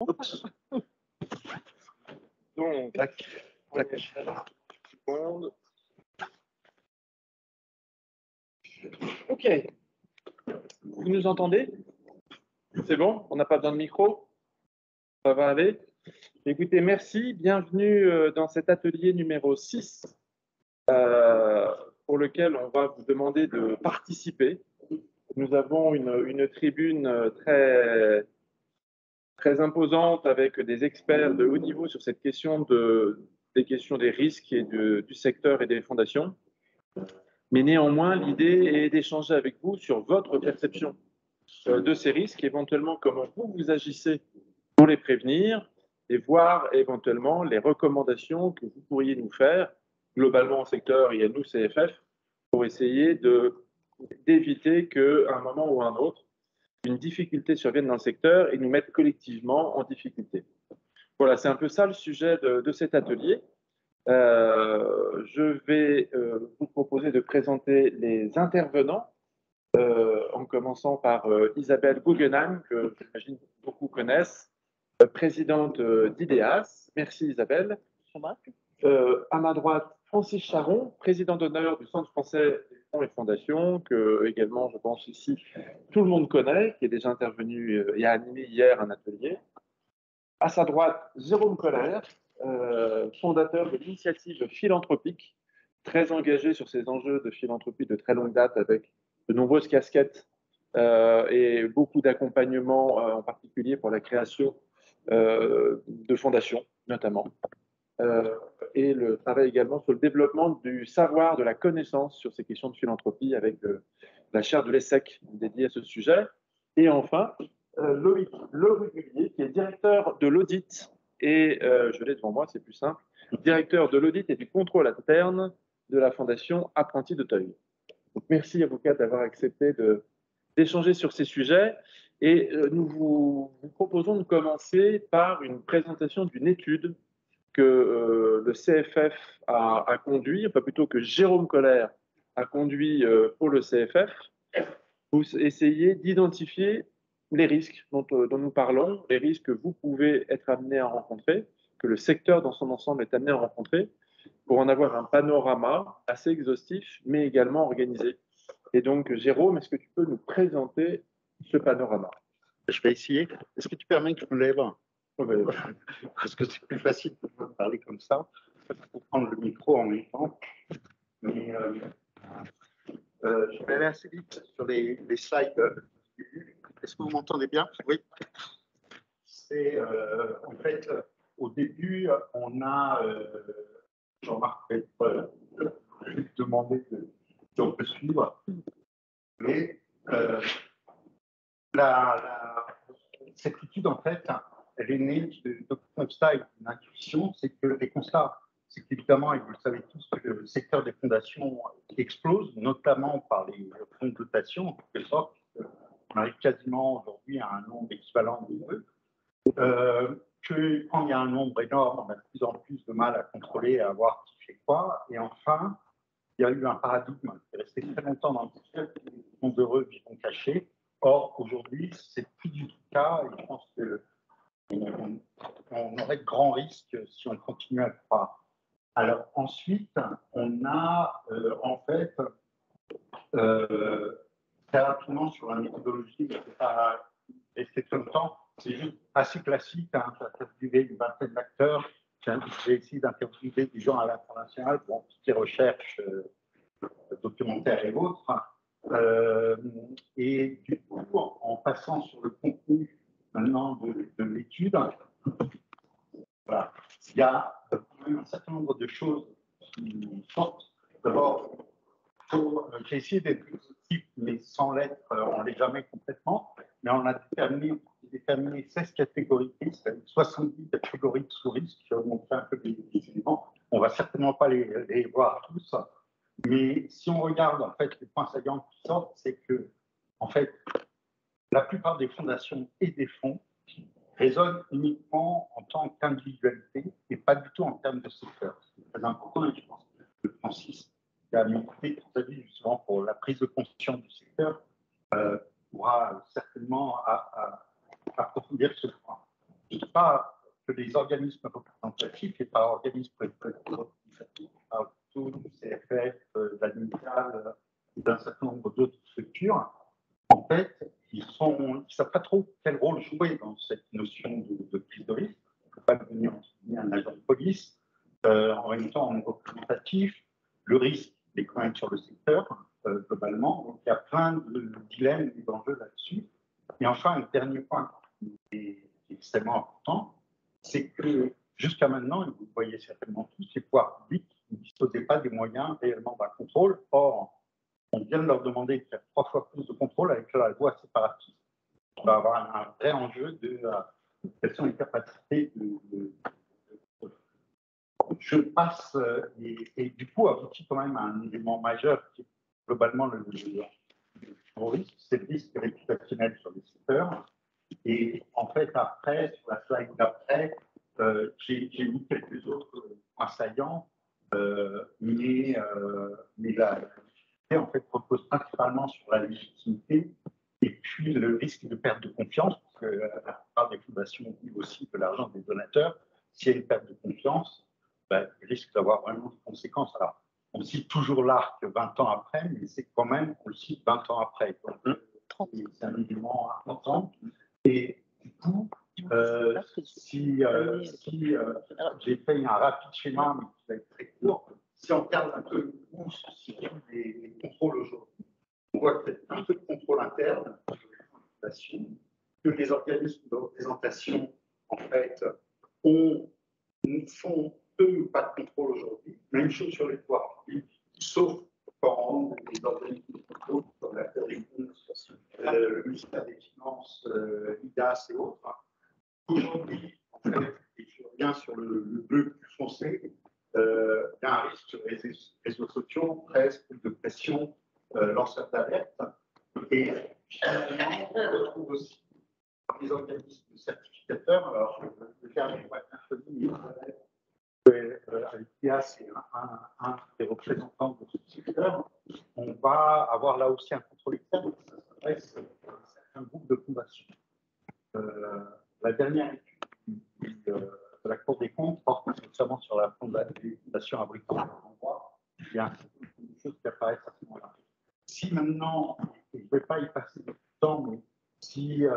Oups. Donc, tac, tac. Seconde. Ok. Vous nous entendez? C'est bon? On n'a pas besoin de micro? Ça va aller? Écoutez, merci. Bienvenue dans cet atelier numéro 6 pour lequel on va vous demander de participer. Nous avons une tribune très imposante avec des experts de haut niveau sur cette question des questions des risques et du secteur et des fondations. Mais néanmoins, l'idée est d'échanger avec vous sur votre perception de ces risques, éventuellement comment vous agissez pour les prévenir et voir éventuellement les recommandations que vous pourriez nous faire, globalement en secteur et à nous CFF, pour essayer d'éviter qu'à un moment ou à un autre, une difficulté survienne dans le secteur et nous mette collectivement en difficulté. Voilà, c'est un peu ça le sujet de cet atelier. Je vais vous proposer de présenter les intervenants, en commençant par Isabelle Guggenheim, que j'imagine beaucoup connaissent, présidente d'IDEAS. Merci Isabelle. À ma droite, Francis Charon, président d'honneur du Centre français des fonds et fondations, que également, je pense ici, tout le monde connaît, qui est déjà intervenu et a animé hier un atelier. À sa droite, Jérôme Collère, fondateur de l'initiative philanthropique, très engagé sur ces enjeux de philanthropie de très longue date, avec de nombreuses casquettes et beaucoup d'accompagnement, en particulier pour la création de fondations, notamment. Et le travail également sur le développement du savoir, de la connaissance sur ces questions de philanthropie avec la chaire de l'ESSEC dédiée à ce sujet. Et enfin, Loïc Lerugulier, qui est directeur de l'audit, et je l'ai devant moi, c'est plus simple, directeur de l'audit et du contrôle interne de la Fondation Apprentis d'Auteuil. Donc, merci à vous quatre d'avoir accepté d'échanger sur ces sujets. Et nous vous proposons de commencer par une présentation d'une étude que le CFF a conduit, enfin plutôt que Jérôme Collère a conduit pour le CFF, pour essayer d'identifier les risques dont nous parlons, les risques que vous pouvez être amené à rencontrer, que le secteur dans son ensemble est amené à rencontrer, pour en avoir un panorama assez exhaustif, mais également organisé. Et donc, Jérôme, est-ce que tu peux nous présenter ce panorama? Je vais essayer. Est-ce que tu permets que je me lève? Parce que c'est plus facile de parler comme ça. Il faut prendre le micro en même temps. Mais je vais aller assez vite sur les slides. Est-ce que vous m'entendez bien? Oui. C'est en fait, au début, on a Jean-Marc demandé si on peut suivre. Mais cette étude, en fait, elle est née de constats et d'une intuition. C'est que les constats, c'est qu'évidemment, et vous le savez tous, que le secteur des fondations explose, notamment par les fonds de dotation, en quelque sorte. On arrive quasiment aujourd'hui à un nombre équivalent de eux. Que quand il y a un nombre énorme, on a de plus en plus de mal à contrôler et à voir qui fait quoi. Et enfin, il y a eu un paradigme qui est resté très longtemps dans le secteur, qui les fonds heureux vivant cachés. Or, aujourd'hui, c'est plus du tout le cas, et je pense qu'on aurait de grands risques si on continue à le croire. Alors ensuite, on a en fait très rapidement sur la méthodologie, mais c'est pas rester tout le temps, c'est juste assez classique. Hein, j'ai interviewé une vingtaine d'acteurs, j'ai essayé d'interviewer des gens à l'international pour tout ce qui est recherche documentaire et autres. Et du coup, en passant sur le contenu maintenant de l'étude, voilà, il y a un certain nombre de choses qui sortent. D'abord, j'ai essayé d'être positif, mais sans l'être, on ne l'est jamais complètement. Mais on a déterminé 16 catégories, c'est-à-dire 70 catégories de sous-risques. Je vais vous montrer un peu les éléments. On ne va certainement pas les voir tous. Mais si on regarde en fait les points saillants qui sortent, c'est que en fait la plupart des fondations et des fonds raisonnent uniquement en tant qu'individualité et pas du tout en termes de secteur. C'est très important et je pense que Francis, qui a milité toute sa vie justement pour la prise de conscience du secteur, pourra certainement approfondir ce point. je ne dis pas que les organismes représentatifs et par organismes représentatifs, tout le CFF, l'ADMICAL, d'un certain nombre d'autres structures, en fait, ils ne savent pas trop quel rôle jouer dans cette notion de prise de risque. Il ne faut pas devenir un agent de police. En même temps, on est représentatif. Le risque est quand même sur le secteur, globalement. Donc, il y a plein de dilemmes et d'enjeux là-dessus. Et enfin, un dernier point qui est extrêmement important, c'est que jusqu'à maintenant, et vous le voyez certainement tous, les pouvoirs publics ne disposaient pas des moyens réellement d'un contrôle. Or, on vient de leur demander de faire 3 fois plus de contrôle avec la loi séparatiste. On va avoir un vrai enjeu de quelles sont les capacités je passe, et du coup aboutit quand même à un élément majeur qui est globalement le risque, c'est le risque réputationnel sur les secteurs. Et en fait, après, sur la slide d'après, j'ai mis quelques autres points saillants, mais la en fait repose principalement sur la légitimité et puis le risque de perte de confiance, parce que la plupart des fondations vivent aussi de l'argent des donateurs. S'il y a une perte de confiance, ben, il risque d'avoir vraiment des conséquences. Alors, on cite toujours l'ARC 20 ans après, mais c'est quand même qu'on le cite 20 ans après. Donc, c'est un élément important. Et du coup, si j'ai fait un rapide schéma, mais qui va être très court, si on regarde un peu où se situent les contrôles aujourd'hui, on voit qu'il y a un peu de contrôle interne sur les fondations, que les organismes de représentation, en fait, font peu ou pas de contrôle aujourd'hui. Même chose sur les pouvoirs publics, sauf quand les organismes de contrôle, comme la Cour des comptes, le ministère des Finances, l'IDAS et autres. Aujourd'hui, en fait, et je reviens sur le bleu plus foncé, il y a un risque sur les réseaux sociaux, presse, de pression, lanceurs d'alerte. Et finalement, on retrouve aussi les organismes certificateurs. Alors, le dernier point d'infodie, avec Pia, c'est un des représentants de ce secteur. On va avoir là aussi un contrôle externe. Ça s'adresse à un certain groupe de fondations. La dernière étude de la Cour des comptes porte notamment sur la fondation Abricot en droit. Il y a une chose qui apparaît à ce moment-là. Si maintenant, je ne vais pas y passer beaucoup de temps, mais si je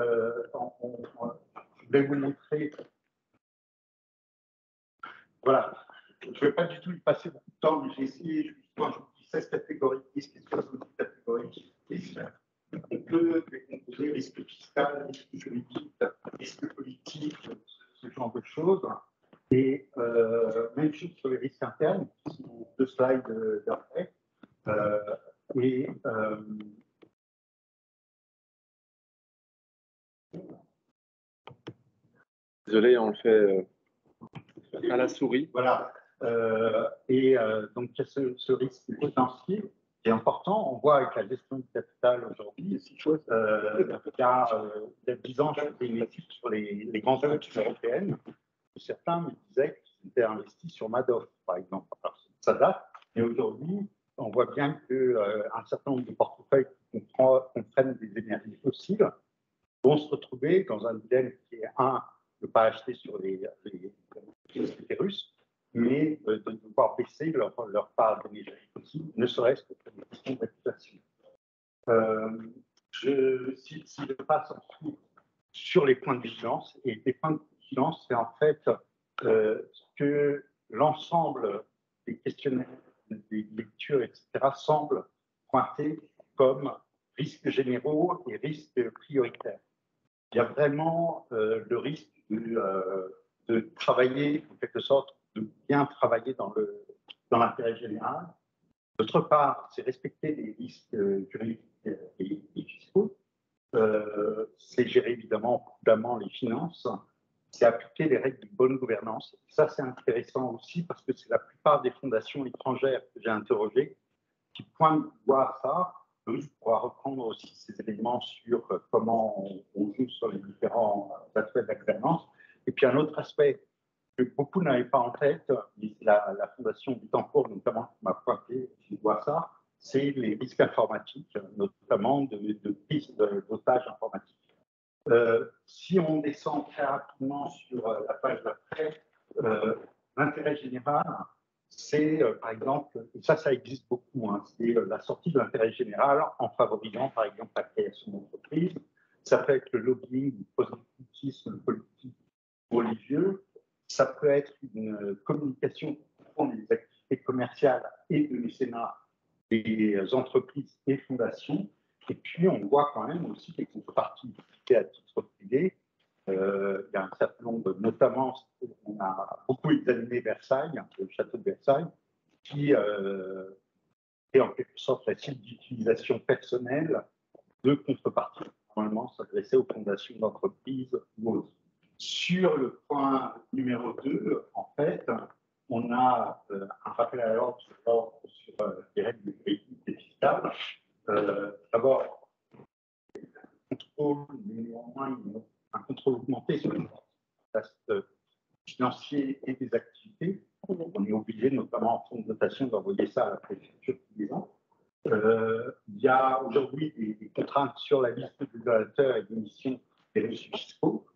vais vous montrer. Voilà, je ne vais pas du tout y passer beaucoup de temps, mais j'ai essayé, justement, je vous dis 16 catégories, 10 questions, 70 catégories. On peut décomposer risque fiscal, risque juridique, risque politique, ce genre de choses. Et même chose sur les risques internes, qui sont 2 slides d'après. Désolé, on le fait à la souris. Voilà. Donc, il y a ce risque potentiel qui est important. On voit avec la gestion du capital aujourd'hui, il y a 10 ans, j'ai fait une étude sur les grandes banques européennes. Certains me disaient qu'ils étaient investis sur Madoff, par exemple. Alors, ça date, mais aujourd'hui, on voit bien qu'un certain nombre de portefeuilles qui comprennent des énergies fossiles vont se retrouver dans un dilemme qui est ne pas acheter sur les sociétés russes, mais de devoir baisser leur part d'énergie fossile, ne serait-ce que pour des questions de réputation. Si je passe ensuite sur les points de vigilance, et les points de vigilance, c'est en fait que l'ensemble des questionnaires, des lectures, etc., semblent pointer comme risques généraux et risques prioritaires. Il y a vraiment le risque de travailler, en quelque sorte, de bien travailler dans l'intérêt général. D'autre part, c'est respecter les risques juridiques et fiscaux. C'est gérer évidemment prudemment les finances. C'est appliquer les règles de bonne gouvernance. Ça, c'est intéressant aussi parce que c'est la plupart des fondations étrangères que j'ai interrogées qui pointent du doigt à ça. On pourra reprendre aussi ces éléments sur comment on joue sur les différents aspects de la gouvernance. Et puis un autre aspect que beaucoup n'avaient pas en tête, la Fondation Bittencourt notamment m'a pointé du doigt ça, c'est les risques informatiques, notamment de prise d'otages informatiques. Si on descend très rapidement sur la page d'après, l'intérêt général, c'est par exemple, et ça existe beaucoup, hein, c'est la sortie de l'intérêt général en favorisant par exemple la création d'entreprises. Ça peut être le lobbying, le prosélytisme politique religieux. Ça peut être une communication pour des activités commerciales et de mécénat des entreprises et fondations. Et puis, on voit quand même aussi des contreparties à titre privé. Il y a un certain nombre, notamment, on a beaucoup examiné Versailles, le château de Versailles, qui est en quelque sorte la cible d'utilisation personnelle de contreparties. Normalement, s'adresser aux fondations d'entreprises ou autres. Sur le point numéro 2, en fait, on a un rappel à l'ordre sur les règles juridiques et fiscales. D'abord, contrôle, mais néanmoins un contrôle augmenté sur les aspects financiers et des activités. On est obligé, notamment en fonds de dotation, d'envoyer ça à la préfecture tous les ans. Il y a aujourd'hui des contraintes sur la liste des donateurs et d'émission des reçus fiscaux.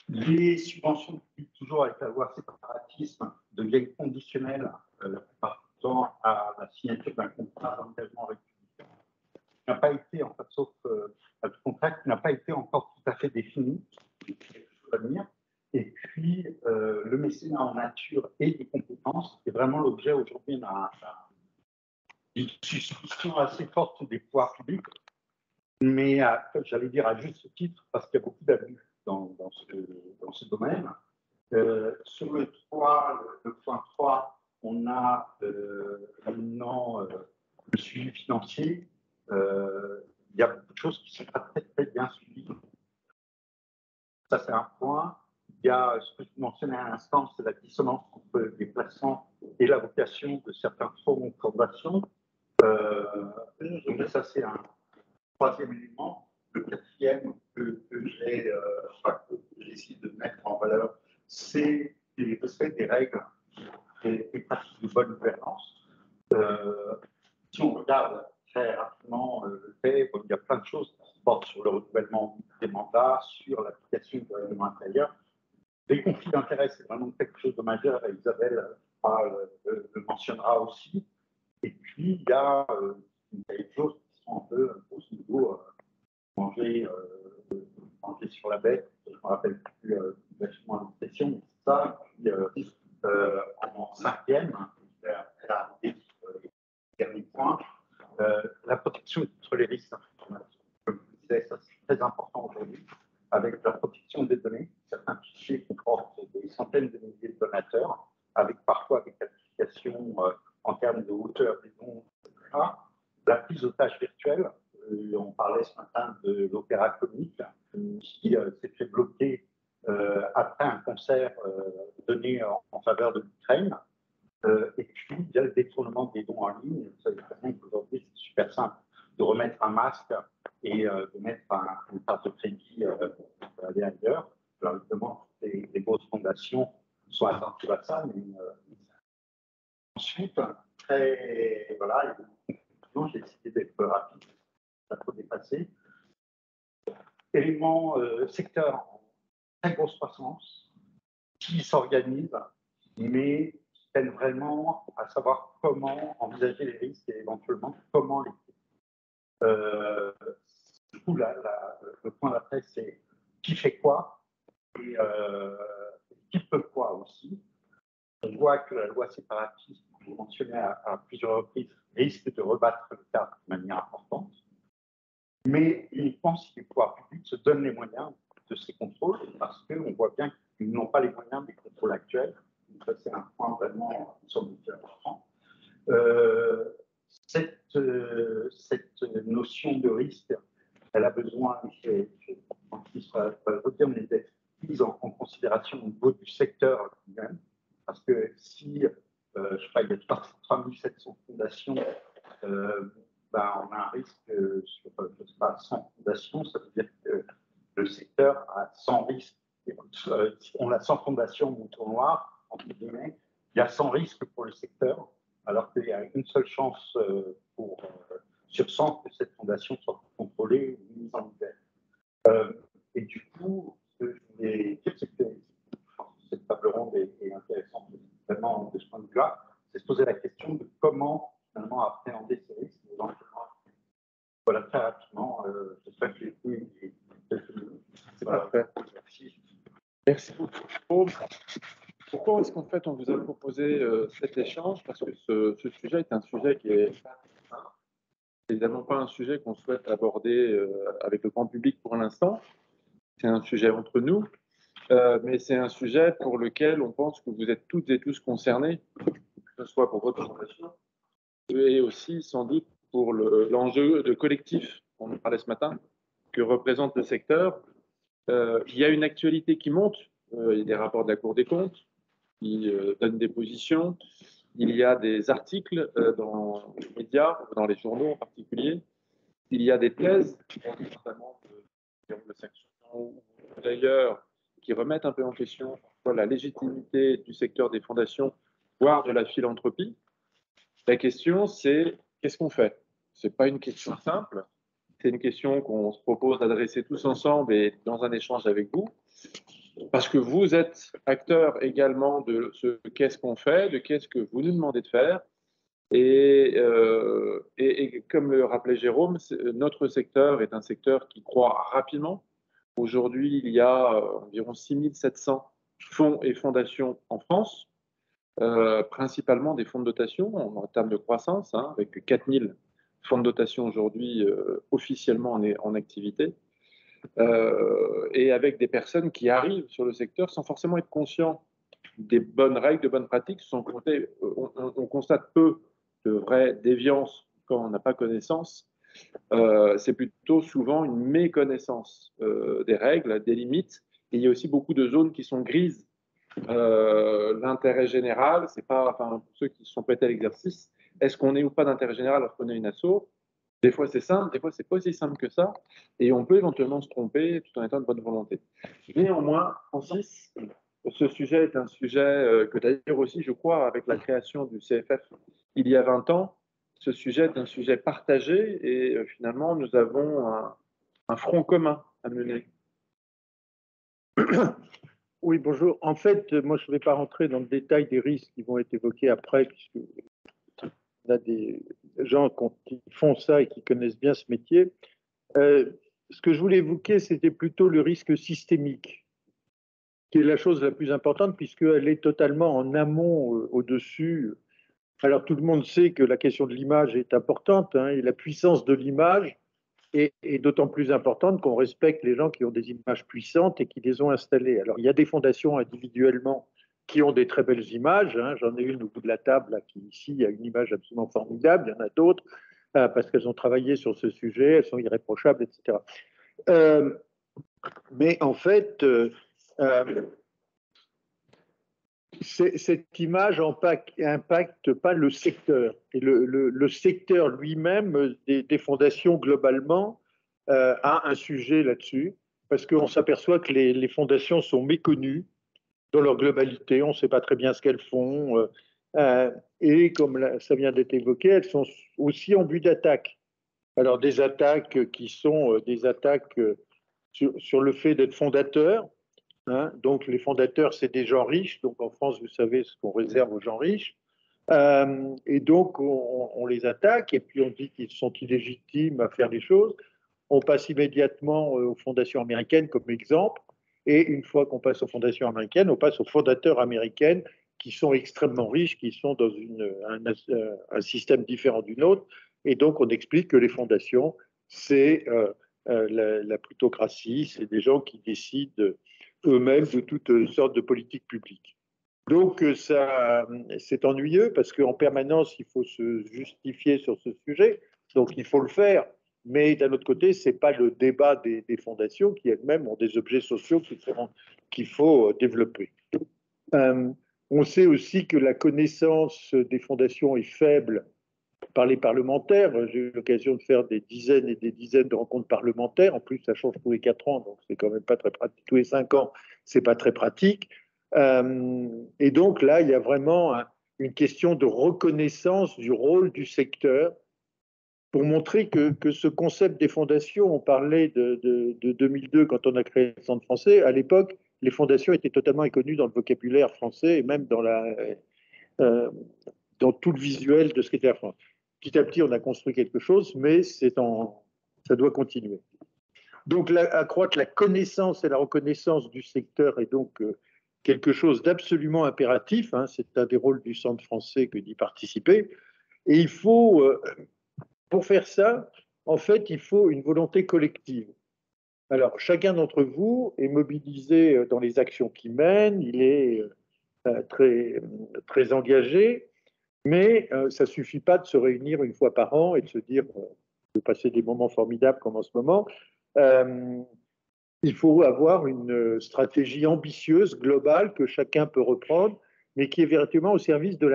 Les subventions, toujours avec la loi séparatisme, deviennent conditionnelles la plupart du temps à la signature d'un contrat d'engagement républicain. Qui n'a pas été, en fait, sauf le contrat qui n'a pas été encore tout à fait défini, à venir. Et puis, le mécénat en nature et des compétences est vraiment l'objet aujourd'hui d'une suspicion assez forte des pouvoirs publics, mais j'allais dire à juste titre, parce qu'il y a beaucoup d'abus dans ce domaine. Sur le 3, le point 3, on a maintenant le suivi financier. Il y a beaucoup de choses qui ne sont pas très bien suivies. Ça, c'est un point. Il y a ce que je mentionnais à l'instant, c'est la dissonance entre les placements et la vocation de certains fonds de fondation. Donc ça, c'est un troisième élément. Le quatrième que j'ai essayé de mettre en valeur, c'est le respect des règles et des pratiques de bonne gouvernance. Si on regarde très rapidement le fait, il y a plein de choses qui portent sur le renouvellement des mandats, sur l'application du règlement intérieur. Les conflits d'intérêts, c'est vraiment quelque chose de majeur, et Isabelle le mentionnera aussi. Et puis, il y a des choses qui sont un peu au niveau manger sur la bête, je ne me rappelle plus exactement l'expression, mais c'est ça. Et puis, en cinquième, dernier point, la protection contre les risques d'information. Comme je disais, ça c'est très important aujourd'hui, avec la protection des données. Certains fichiers comportent des centaines de milliers de donateurs, avec parfois des qualifications en termes de hauteur des dons, etc. La prise d'otage virtuelle, on parlait ce matin de l'opéra comique, qui s'est fait bloquer après un concert donné en faveur de l'Ukraine. Et puis, il y a le détournement des dons en ligne. Vous savez très bien qu'aujourd'hui, c'est super simple de remettre un masque et de mettre une carte de crédit pour aller ailleurs. Alors, évidemment, les grosses fondations sont attentives à ça, mais ensuite, voilà, j'ai essayé d'être rapide, pas trop dépassé. Élément secteur en très grosse croissance, qui s'organise, mais qui peine vraiment à savoir comment envisager les risques et éventuellement comment les du coup, le point d'après, c'est qui fait quoi et qui peut quoi aussi. On voit que la loi séparatiste, que vous mentionnez à plusieurs reprises, risque de rebattre le cadre de manière importante, mais uniquement si les pouvoirs publics se donnent les moyens de ces contrôles, parce qu'on voit bien qu'ils n'ont pas les moyens des contrôles actuels. Donc ça, c'est un point vraiment important. Cette notion de risque, elle a besoin, je redire, d'être prise en considération au niveau du secteur lui-même, parce que si, je sais pas, il y a 3700 fondations, on a un risque sur, je ne sais pas, 100 fondations, ça veut dire que le secteur a 100 risques. On a 100 fondations mouton noir, entre guillemets, il y a 100 risques pour le secteur, alors qu'il y a une seule chance sur 100 que cette fondation soit contrôlée ou mise en hiver. Et du coup, ce que je voulais dire, c'est que cette table ronde est intéressante vraiment de ce point de vue-là, c'est se poser la question de comment finalement appréhender ces risques. Voilà, très rapidement, j'espère que j'ai pu. C'est parfait. Merci beaucoup. Pourquoi est-ce qu'en fait on vous a proposé cet échange? Parce que ce sujet est un sujet qui est évidemment pas un sujet qu'on souhaite aborder avec le grand public pour l'instant. C'est un sujet entre nous, mais c'est un sujet pour lequel on pense que vous êtes toutes et tous concernés, que ce soit pour votre fondation et aussi sans doute pour l'enjeu de collectif, on en parlait ce matin, que représente le secteur. Il y a une actualité qui monte, il y a des rapports de la Cour des comptes qui donnent des positions, il y a des articles dans les médias, dans les journaux en particulier, il y a des thèses, notamment de sanctions ou d'ailleurs, qui remettent un peu en question la légitimité du secteur des fondations, voire de la philanthropie. La question, c'est qu'est-ce qu'on fait? Ce n'est pas une question simple, c'est une question qu'on se propose d'adresser tous ensemble et dans un échange avec vous, parce que vous êtes acteur également de ce qu'est-ce qu'on fait, de qu'est-ce que vous nous demandez de faire. Et comme le rappelait Jérôme, notre secteur est un secteur qui croît rapidement. Aujourd'hui, il y a environ 6700 fonds et fondations en France, principalement des fonds de dotation en termes de croissance, hein, avec 4000 fonds de dotation aujourd'hui officiellement en activité, et avec des personnes qui arrivent sur le secteur sans forcément être conscients des bonnes règles, de bonnes pratiques. Sans compter, on constate peu de vraies déviances quand on n'a pas connaissance. C'est plutôt souvent une méconnaissance des règles, des limites. Et il y a aussi beaucoup de zones qui sont grises. L'intérêt général, c'est pas, enfin, pour ceux qui sont prêtés à l'exercice, est-ce qu'on est ou pas d'intérêt général alors qu'on est une asso? Des fois c'est simple, des fois c'est pas aussi simple que ça, et on peut éventuellement se tromper tout en étant de bonne volonté. Néanmoins, Francis, ce sujet est un sujet que d'ailleurs aussi, je crois, avec la création du CFF il y a 20 ans, ce sujet est un sujet partagé et finalement nous avons un front commun à mener. Oui, bonjour. En fait, moi, je ne vais pas rentrer dans le détail des risques qui vont être évoqués après, puisque on a des gens qui font ça et qui connaissent bien ce métier. Ce que je voulais évoquer, c'était plutôt le risque systémique, qui est la chose la plus importante, puisqu'elle est totalement en amont, au-dessus. Alors, tout le monde sait que la question de l'image est importante, hein, et la puissance de l'image est d'autant plus importante qu'on respecte les gens qui ont des images puissantes et qui les ont installées. Alors, il y a des fondations individuellement qui ont des très belles images, hein. J'en ai une au bout de la table, là, qui ici a une image absolument formidable. Il y en a d'autres, parce qu'elles ont travaillé sur ce sujet, elles sont irréprochables, etc. Mais en fait, cette image impacte pas le secteur. Et le secteur lui-même des fondations, globalement, a un sujet là-dessus, parce qu'on s'aperçoit que les fondations sont méconnues dans leur globalité. On ne sait pas très bien ce qu'elles font. Et comme ça vient d'être évoqué, elles sont aussi en but d'attaque. Alors, des attaques qui sont des attaques sur le fait d'être fondateur. Hein, donc, les fondateurs, c'est des gens riches. Donc, en France, vous savez ce qu'on réserve aux gens riches. Et donc, on les attaque et puis on dit qu'ils sont illégitimes à faire les choses. On passe immédiatement aux fondations américaines comme exemple. Et une fois qu'on passe aux fondations américaines, on passe aux fondateurs américaines qui sont extrêmement riches, qui sont dans un système différent du nôtre. Et donc, on explique que les fondations, c'est la plutocratie, c'est des gens qui décident eux-mêmes de toutes sortes de politiques publiques. Donc, c'est ennuyeux parce qu'en permanence, il faut se justifier sur ce sujet. Donc, il faut le faire. Mais d'un autre côté, ce n'est pas le débat des fondations qui elles-mêmes ont des objets sociaux qu'il faut développer. On sait aussi que la connaissance des fondations est faible par les parlementaires. J'ai eu l'occasion de faire des dizaines et des dizaines de rencontres parlementaires. En plus, ça change tous les 4 ans, donc c'est quand même pas très pratique. Tous les 5 ans, c'est pas très pratique. Et donc là, il y a vraiment une question de reconnaissance du rôle du secteur pour montrer que ce concept des fondations, on parlait de 2002 quand on a créé le Centre français. À l'époque, les fondations étaient totalement inconnues dans le vocabulaire français et même euh, dans tout le visuel de ce qu'était la France. Petit à petit, on a construit quelque chose, mais ça doit continuer. Donc, accroître la connaissance et la reconnaissance du secteur est donc quelque chose d'absolument impératif. Hein, c'est un des rôles du Centre français que d'y participer. Et il faut, pour faire ça, en fait, il faut une volonté collective. Alors, chacun d'entre vous est mobilisé dans les actions qu'il mène, il est très, très engagé, mais ça ne suffit pas de se réunir une fois par an et de se dire de passer des moments formidables comme en ce moment. Euh, il faut avoir une stratégie ambitieuse, globale, que chacun peut reprendre, mais qui est véritablement au service de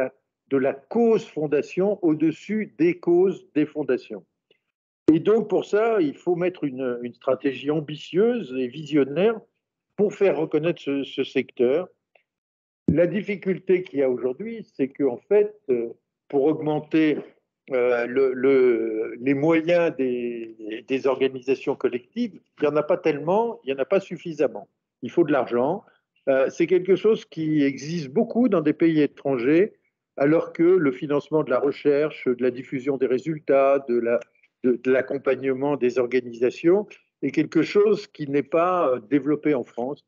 la cause fondation au-dessus des causes des fondations. Et donc, pour ça, il faut mettre une stratégie ambitieuse et visionnaire pour faire reconnaître ce secteur. La difficulté qu'il y a aujourd'hui, c'est qu'en fait, pour augmenter les moyens des organisations collectives, il n'y en a pas tellement, il n'y en a pas suffisamment. Il faut de l'argent. C'est quelque chose qui existe beaucoup dans des pays étrangers, alors que le financement de la recherche, de la diffusion des résultats, de l'accompagnement des organisations est quelque chose qui n'est pas développé en France.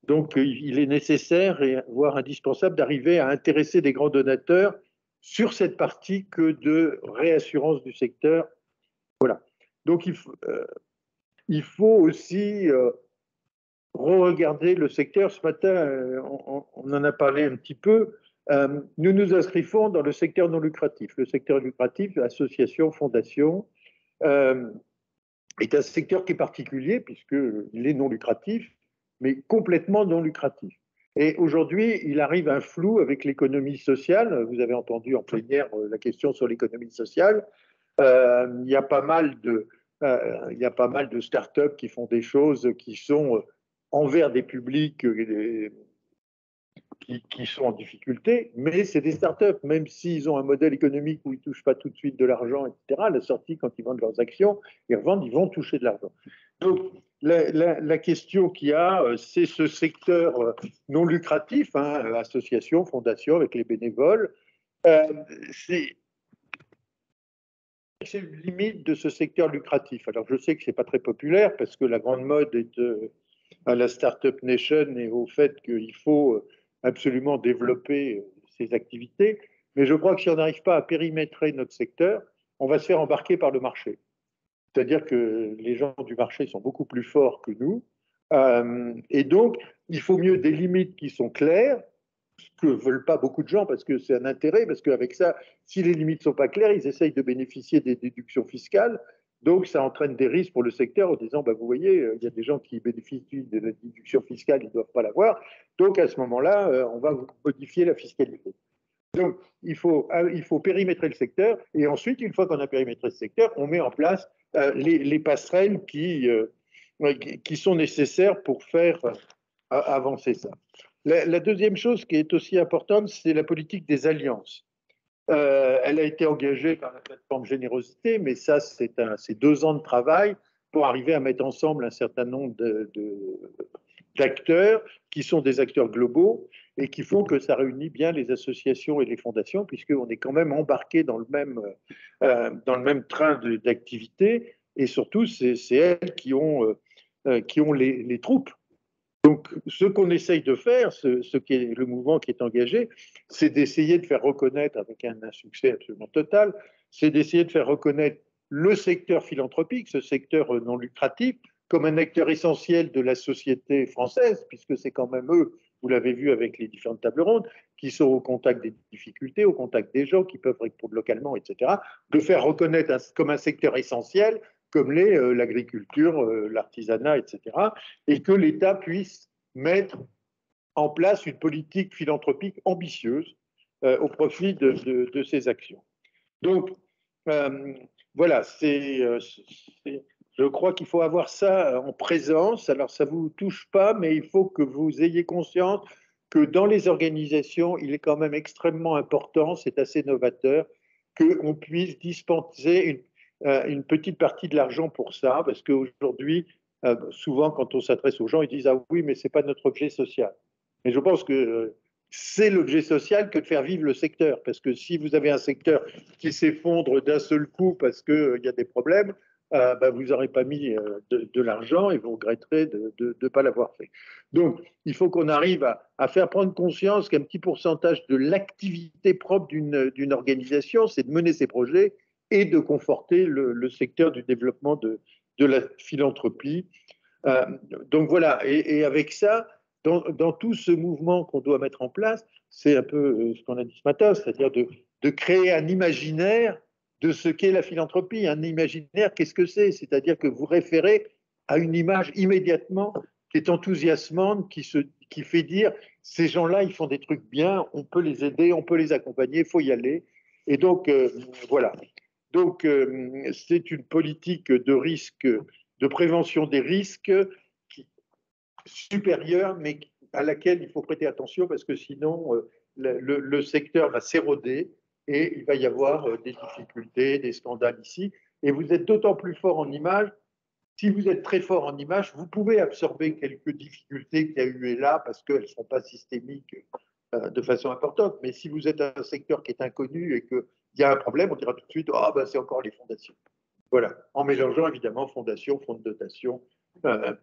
Donc, il est nécessaire et voire indispensable d'arriver à intéresser des grands donateurs sur cette partie que de réassurance du secteur. Voilà. Donc, il faut aussi re-regarder le secteur. Ce matin, on en a parlé un petit peu. Nous nous inscrivons dans le secteur non lucratif. Le secteur lucratif, association, fondation, est un secteur qui est particulier puisqu'il est non lucratif, mais complètement non lucratif. Et aujourd'hui, il arrive un flou avec l'économie sociale. Vous avez entendu en plénière la question sur l'économie sociale. Il y a pas mal de startups qui font des choses qui sont envers des publics qui sont en difficulté, mais c'est des startups, même s'ils ont un modèle économique où ils ne touchent pas tout de suite de l'argent, etc. À la sortie, quand ils vendent leurs actions, ils revendent, ils vont toucher de l'argent. Donc, la question qu'il y a, c'est ce secteur non lucratif, hein, associations, fondations, avec les bénévoles. C'est une limite de ce secteur lucratif. Alors, je sais que ce n'est pas très populaire parce que la grande mode est à la Startup Nation et au fait qu'il faut absolument développer ces activités. Mais je crois que si on n'arrive pas à périmétrer notre secteur, on va se faire embarquer par le marché. C'est-à-dire que les gens du marché sont beaucoup plus forts que nous. Et donc, il faut mieux des limites qui sont claires, ce que ne veulent pas beaucoup de gens, parce que c'est un intérêt, parce qu'avec ça, si les limites ne sont pas claires, ils essayent de bénéficier des déductions fiscales. Donc, ça entraîne des risques pour le secteur en disant, bah, vous voyez, il y a des gens qui bénéficient de la déduction fiscale, ils ne doivent pas l'avoir. Donc, à ce moment-là, on va modifier la fiscalité. Donc, il faut périmétrer le secteur. Et ensuite, une fois qu'on a périmétré le secteur, on met en place les passerelles qui sont nécessaires pour faire avancer ça. La deuxième chose qui est aussi importante, c'est la politique des alliances. Elle a été engagée par la plateforme Générosité, mais ça, c'est 2 ans de travail pour arriver à mettre ensemble un certain nombre d'acteurs qui sont des acteurs globaux et qui font que ça réunit bien les associations et les fondations, puisqu'on est quand même embarqué dans le même train d'activité, et surtout, c'est elles qui ont les troupes. Donc, ce qu'on essaye de faire, ce qui est le mouvement qui est engagé, c'est d'essayer de faire reconnaître, avec un succès absolument total, c'est d'essayer de faire reconnaître le secteur philanthropique, ce secteur non lucratif, comme un acteur essentiel de la société française, puisque c'est quand même eux, vous l'avez vu avec les différentes tables rondes, qui sont au contact des difficultés, au contact des gens, qui peuvent répondre localement, etc., de faire reconnaître comme un secteur essentiel, comme l'agriculture, l'artisanat, etc., et que l'État puisse mettre en place une politique philanthropique ambitieuse au profit de ces actions. Donc, voilà, je crois qu'il faut avoir ça en présence. Alors, ça ne vous touche pas, mais il faut que vous ayez conscience que dans les organisations, il est quand même extrêmement important, c'est assez novateur, qu'on puisse dispenser une petite partie de l'argent pour ça, parce qu'aujourd'hui, souvent, quand on s'adresse aux gens, ils disent: ah oui, mais c'est pas notre objet social. Mais je pense que c'est l'objet social que de faire vivre le secteur, parce que si vous avez un secteur qui s'effondre d'un seul coup parce qu'il y a des problèmes, vous n'aurez pas mis de l'argent et vous regretterez de ne pas l'avoir fait. Donc, il faut qu'on arrive à faire prendre conscience qu'un petit pourcentage de l'activité propre d'une organisation, c'est de mener ses projets et de conforter le secteur du développement de la philanthropie. Euh, donc voilà, et avec ça, dans tout ce mouvement qu'on doit mettre en place, c'est un peu ce qu'on a dit ce matin, c'est-à-dire de créer un imaginaire de ce qu'est la philanthropie. Un imaginaire, qu'est-ce que c'est? C'est-à-dire que vous référez à une image immédiatement qui est enthousiasmante, qui fait dire, ces gens-là, ils font des trucs bien, on peut les aider, on peut les accompagner, il faut y aller. Et donc, voilà. Donc, c'est une politique de risque, de prévention des risques supérieure, mais à laquelle il faut prêter attention parce que sinon, le secteur va s'éroder et il va y avoir des difficultés, des scandales ici. Et vous êtes d'autant plus fort en image. Si vous êtes très fort en image, vous pouvez absorber quelques difficultés qu'il y a eu et là parce qu'elles ne sont pas systémiques de façon importante. Mais si vous êtes un secteur qui est inconnu et qu'il y a un problème, on dira tout de suite: ah, c'est encore les fondations. Voilà, en mélangeant évidemment fondation, fonds de dotation,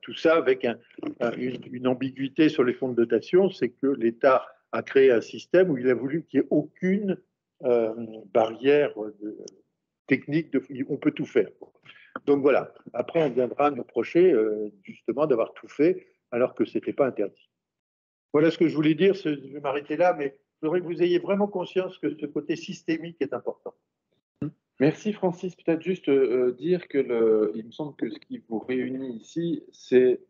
tout ça avec une ambiguïté sur les fonds de dotation, c'est que l'État a créé un système où il a voulu qu'il n'y ait aucune barrière technique, on peut tout faire. Donc voilà, après on viendra nous reprocher justement d'avoir tout fait alors que ce n'était pas interdit. Voilà ce que je voulais dire, je vais m'arrêter là, mais je voudrais que vous ayez vraiment conscience que ce côté systémique est important. Merci Francis. Peut-être juste dire que il me semble que ce qui vous réunit ici, c'est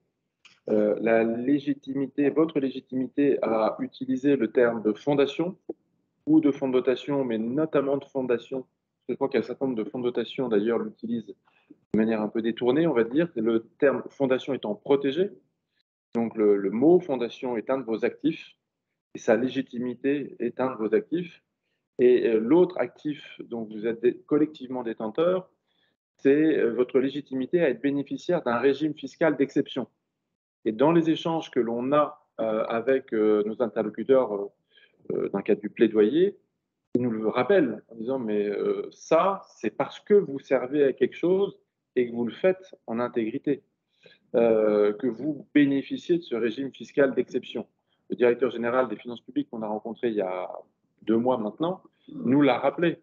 la légitimité, votre légitimité à utiliser le terme de fondation ou de fonds de dotation, mais notamment de fondation. Je crois qu'un certain nombre de fonds de dotation, d'ailleurs, l'utilisent de manière un peu détournée, on va dire. Le terme fondation étant protégé. Donc le mot fondation est un de vos actifs et sa légitimité est un de vos actifs. Et l'autre actif dont vous êtes collectivement détenteur, c'est votre légitimité à être bénéficiaire d'un régime fiscal d'exception. Et dans les échanges que l'on a avec nos interlocuteurs dans le cadre du plaidoyer, ils nous le rappellent en disant: mais ça, c'est parce que vous servez à quelque chose et que vous le faites en intégrité, que vous bénéficiez de ce régime fiscal d'exception. Le directeur général des finances publiques qu'on a rencontré il y a 2 mois maintenant nous l'a rappelé.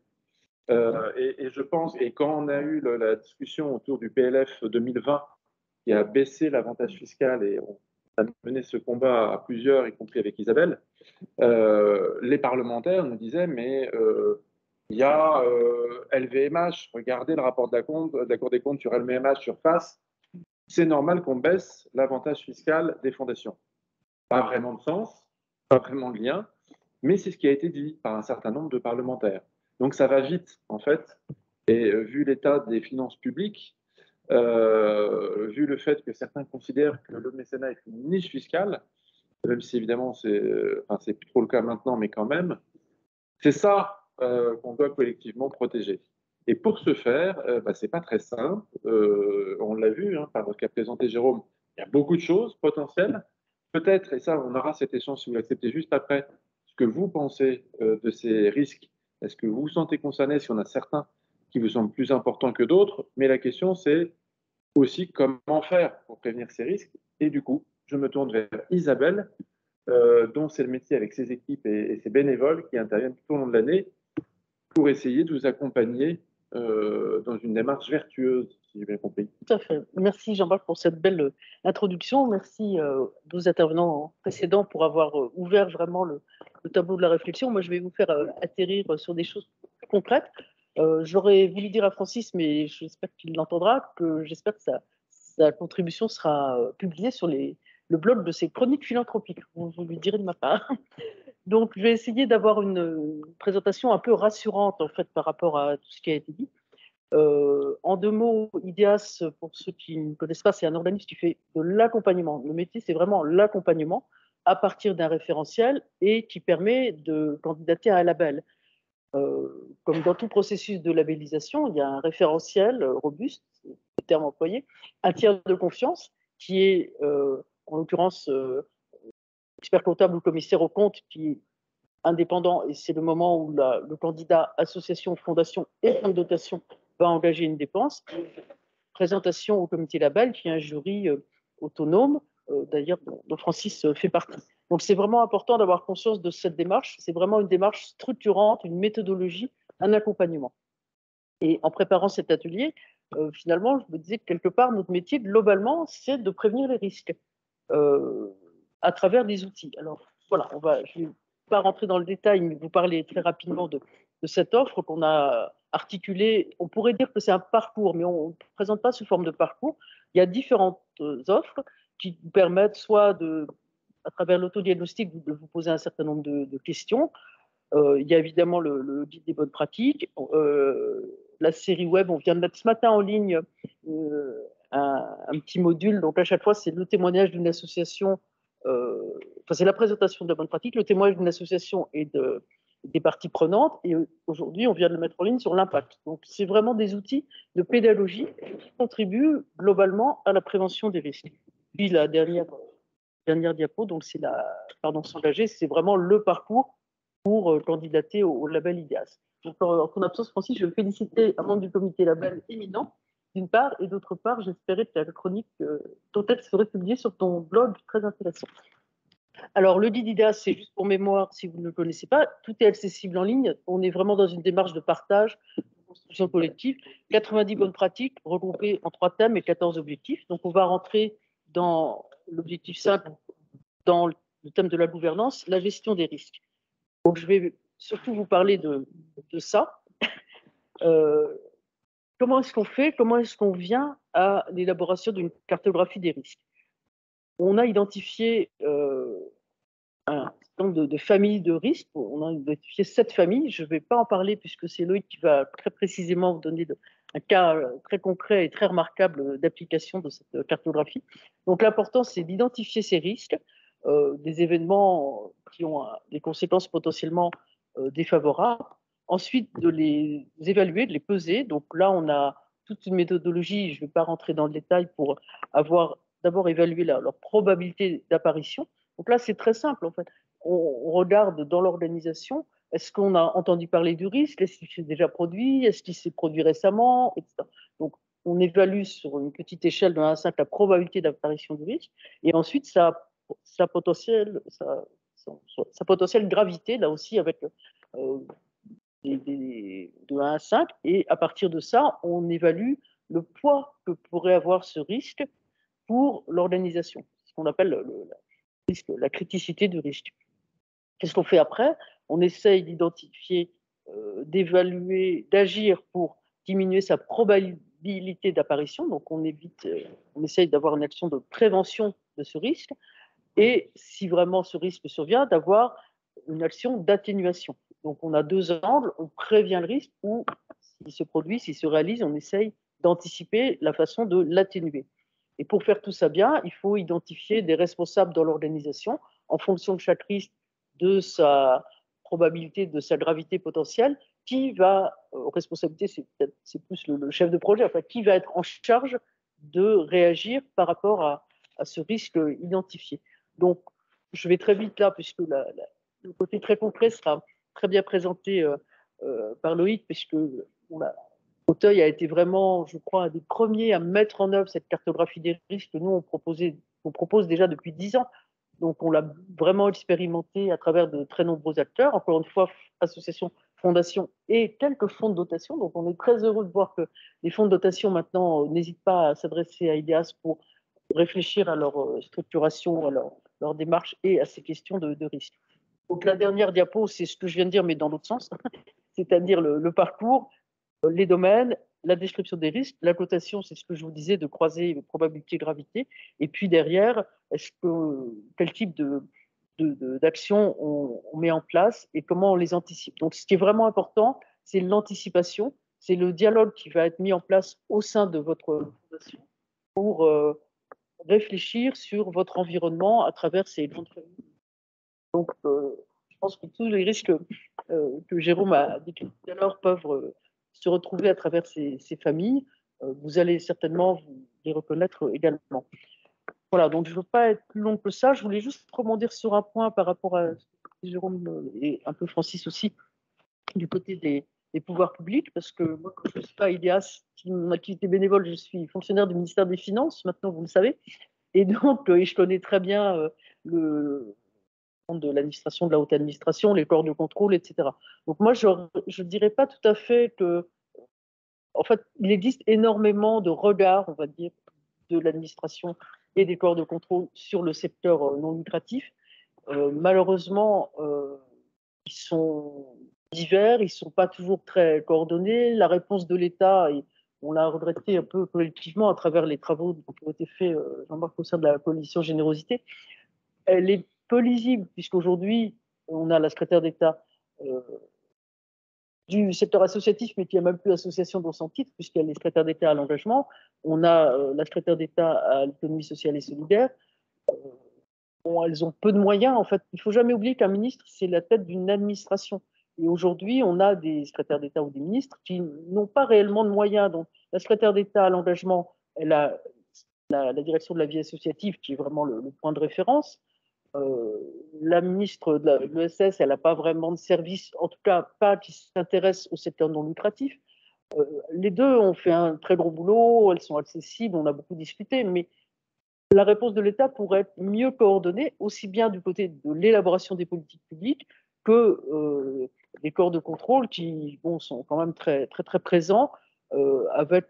Et je pense, et quand on a eu la discussion autour du PLF 2020, qui a baissé l'avantage fiscal, et on a mené ce combat à plusieurs, y compris avec Isabelle, les parlementaires nous disaient: mais il y a LVMH, regardez le rapport de la Cour des comptes sur LVMH sur face, c'est normal qu'on baisse l'avantage fiscal des fondations. Pas vraiment de sens, pas vraiment de lien, mais c'est ce qui a été dit par un certain nombre de parlementaires. Donc ça va vite, en fait, et vu l'état des finances publiques, vu le fait que certains considèrent que le mécénat est une niche fiscale, même si évidemment c'est plus trop le cas maintenant, mais quand même, c'est ça qu'on doit collectivement protéger. Et pour ce faire, c'est pas très simple. On l'a vu par ce qu'a présenté Jérôme, il y a beaucoup de choses potentielles. Peut-être, et ça, on aura cet échange si vous l'acceptez juste après, ce que vous pensez de ces risques. Est-ce que vous vous sentez concerné? Si on a certains qui vous semblent plus importants que d'autres, mais la question c'est aussi comment faire pour prévenir ces risques. Et du coup, je me tourne vers Isabelle, dont c'est le métier avec ses équipes et ses bénévoles qui interviennent tout au long de l'année pour essayer de vous accompagner dans une démarche vertueuse, si j'ai bien compris. Tout à fait. Merci Jean-Marc pour cette belle introduction. Merci aux intervenants précédents pour avoir ouvert vraiment le tableau de la réflexion. Moi, je vais vous faire atterrir sur des choses plus concrètes. J'aurais voulu dire à Francis, mais j'espère qu'il l'entendra, que j'espère que sa contribution sera publiée sur le blog de ses chroniques philanthropiques. Vous lui direz de ma part. Donc, je vais essayer d'avoir une présentation un peu rassurante en fait par rapport à tout ce qui a été dit. En 2 mots, IDEAS, pour ceux qui ne connaissent pas, c'est un organisme qui fait de l'accompagnement. Le métier, c'est vraiment l'accompagnement à partir d'un référentiel et qui permet de candidater à un label. Comme dans tout processus de labellisation, il y a un référentiel robuste, c'est le terme employé, un tiers de confiance qui est, en l'occurrence, expert comptable ou commissaire aux comptes qui est indépendant, et c'est le moment où le candidat, association, fondation et fonds de dotation va engager une dépense. Présentation au comité label, qui est un jury autonome, d'ailleurs dont Francis fait partie. Donc c'est vraiment important d'avoir conscience de cette démarche. C'est vraiment une démarche structurante, une méthodologie, un accompagnement. Et en préparant cet atelier, finalement, je me disais que quelque part, notre métier, globalement, c'est de prévenir les risques à travers des outils. Alors voilà, je ne vais pas rentrer dans le détail, mais vous parler très rapidement de cette offre qu'on a articulée. On pourrait dire que c'est un parcours, mais on ne présente pas sous forme de parcours. Il y a différentes offres qui vous permettent soit à travers l'autodiagnostic, de vous poser un certain nombre de questions. Il y a évidemment le guide des bonnes pratiques, la série web. On vient de mettre ce matin en ligne un petit module. Donc à chaque fois, c'est le témoignage d'une association. C'est la présentation de la bonne pratique, le témoignage d'une association et des parties prenantes. Et aujourd'hui, on vient de le mettre en ligne sur l'impact. Donc c'est vraiment des outils de pédagogie qui contribuent globalement à la prévention des risques. Puis la dernière diapo, donc c'est s'engager, c'est vraiment le parcours pour candidater au label IDEAS. Donc, en ton absence, Francis, je veux féliciter un membre du comité label éminent, d'une part, et d'autre part, j'espérais que la chronique ton texte serait publiée sur ton blog, très intéressant. Alors, le guide IDEAS, c'est juste pour mémoire, si vous ne le connaissez pas, tout est accessible en ligne. On est vraiment dans une démarche de partage, de construction collective. 90 bonnes pratiques regroupées en 3 thèmes et 14 objectifs. Donc, on va rentrer dans l'objectif 5, dans le thème de la gouvernance, la gestion des risques. Donc, je vais surtout vous parler de ça. Comment est-ce qu'on fait? Comment est-ce qu'on vient à l'élaboration d'une cartographie des risques? On a identifié un certain nombre de familles de risques. On a identifié 7 familles. Je ne vais pas en parler puisque c'est Loïc qui va très précisément vous donner un cas très concret et très remarquable d'application de cette cartographie. Donc, l'important, c'est d'identifier ces risques, des événements qui ont des conséquences potentiellement défavorables. Ensuite, de les évaluer, de les peser. Donc là, on a toute une méthodologie, je ne vais pas rentrer dans le détail, pour avoir d'abord évalué leur probabilité d'apparition. Donc là, c'est très simple, en fait. On regarde dans l'organisation, est-ce qu'on a entendu parler du risque? Est-ce qu'il s'est déjà produit? Est-ce qu'il s'est produit récemment? Etc. Donc, on évalue sur une petite échelle de 1 à 5 la probabilité d'apparition du risque. Et ensuite, sa potentielle gravité, là aussi, avec de 1 à 5. Et à partir de ça, on évalue le poids que pourrait avoir ce risque pour l'organisation. Ce qu'on appelle la criticité du risque. Qu'est-ce qu'on fait après? On essaye d'identifier, d'évaluer, d'agir pour diminuer sa probabilité d'apparition. Donc, on essaye d'avoir une action de prévention de ce risque. Et si vraiment ce risque survient, d'avoir une action d'atténuation. Donc, on a 2 angles. On prévient le risque, ou s'il se produit, s'il se réalise, on essaye d'anticiper la façon de l'atténuer. Et pour faire tout ça bien, il faut identifier des responsables dans l'organisation en fonction de chaque risque, de sa probabilité, de sa gravité potentielle, qui va, responsabilité, c'est plus le chef de projet, enfin, qui va être en charge de réagir par rapport à ce risque identifié. Donc, je vais très vite là, puisque le côté très concret sera très bien présenté par Loïc, puisque Auteuil a été vraiment, je crois, un des premiers à mettre en œuvre cette cartographie des risques que nous, on propose déjà depuis 10 ans. Donc, on l'a vraiment expérimenté à travers de très nombreux acteurs, encore une fois, associations, fondations et quelques fonds de dotation. Donc, on est très heureux de voir que les fonds de dotation, maintenant, n'hésitent pas à s'adresser à IDEAS pour réfléchir à leur structuration, à leur démarche et à ces questions de risque. Donc, la dernière diapo, c'est ce que je viens de dire, mais dans l'autre sens, c'est-à-dire le parcours, les domaines, la description des risques, la cotation, c'est ce que je vous disais, de croiser probabilité, gravité, et puis derrière, quel type d'action on met en place et comment on les anticipe. Donc, ce qui est vraiment important, c'est l'anticipation, c'est le dialogue qui va être mis en place au sein de votre fondation pour réfléchir sur votre environnement à travers ces grandes familles. Donc, je pense que tous les risques que Jérôme a décrit tout à l'heure peuvent se retrouver à travers ces familles. Vous allez certainement vous les reconnaître également. Voilà, donc je ne veux pas être plus long que ça. Je voulais juste rebondir sur un point par rapport à ce que Jérôme et un peu Francis aussi, du côté des pouvoirs publics, parce que moi, quand je ne suis pas IDEAS, mon activité bénévole, je suis fonctionnaire du ministère des Finances, maintenant vous le savez, et donc et je connais très bien le de l'administration, de la haute administration, les corps de contrôle, etc. Donc moi, je ne dirais pas tout à fait que, en fait, il existe énormément de regards, on va dire, de l'administration et des corps de contrôle sur le secteur non lucratif. Malheureusement, ils sont divers, ils ne sont pas toujours très coordonnés. La réponse de l'État, et on l'a regretté un peu collectivement à travers les travaux qui ont été faits, Jean-Marc, au sein de la coalition Générosité, elle est peu lisible, puisqu'aujourd'hui, on a la secrétaire d'État du secteur associatif, mais qui n'a même plus association dans son titre, puisqu'elle est secrétaire d'État à l'engagement. On a la secrétaire d'État à l'économie sociale et solidaire. Bon, elles ont peu de moyens, en fait. Il ne faut jamais oublier qu'un ministre, c'est la tête d'une administration. Et aujourd'hui, on a des secrétaires d'État ou des ministres qui n'ont pas réellement de moyens. Donc, la secrétaire d'État à l'engagement, elle a la direction de la vie associative, qui est vraiment le point de référence. La ministre de l'ESS, elle n'a pas vraiment de service, en tout cas pas qui s'intéresse au secteur non lucratif. Les deux ont fait un très gros boulot, elles sont accessibles, on a beaucoup discuté, mais la réponse de l'État pourrait être mieux coordonnée, aussi bien du côté de l'élaboration des politiques publiques que des corps de contrôle qui sont quand même très, très, très présents, avec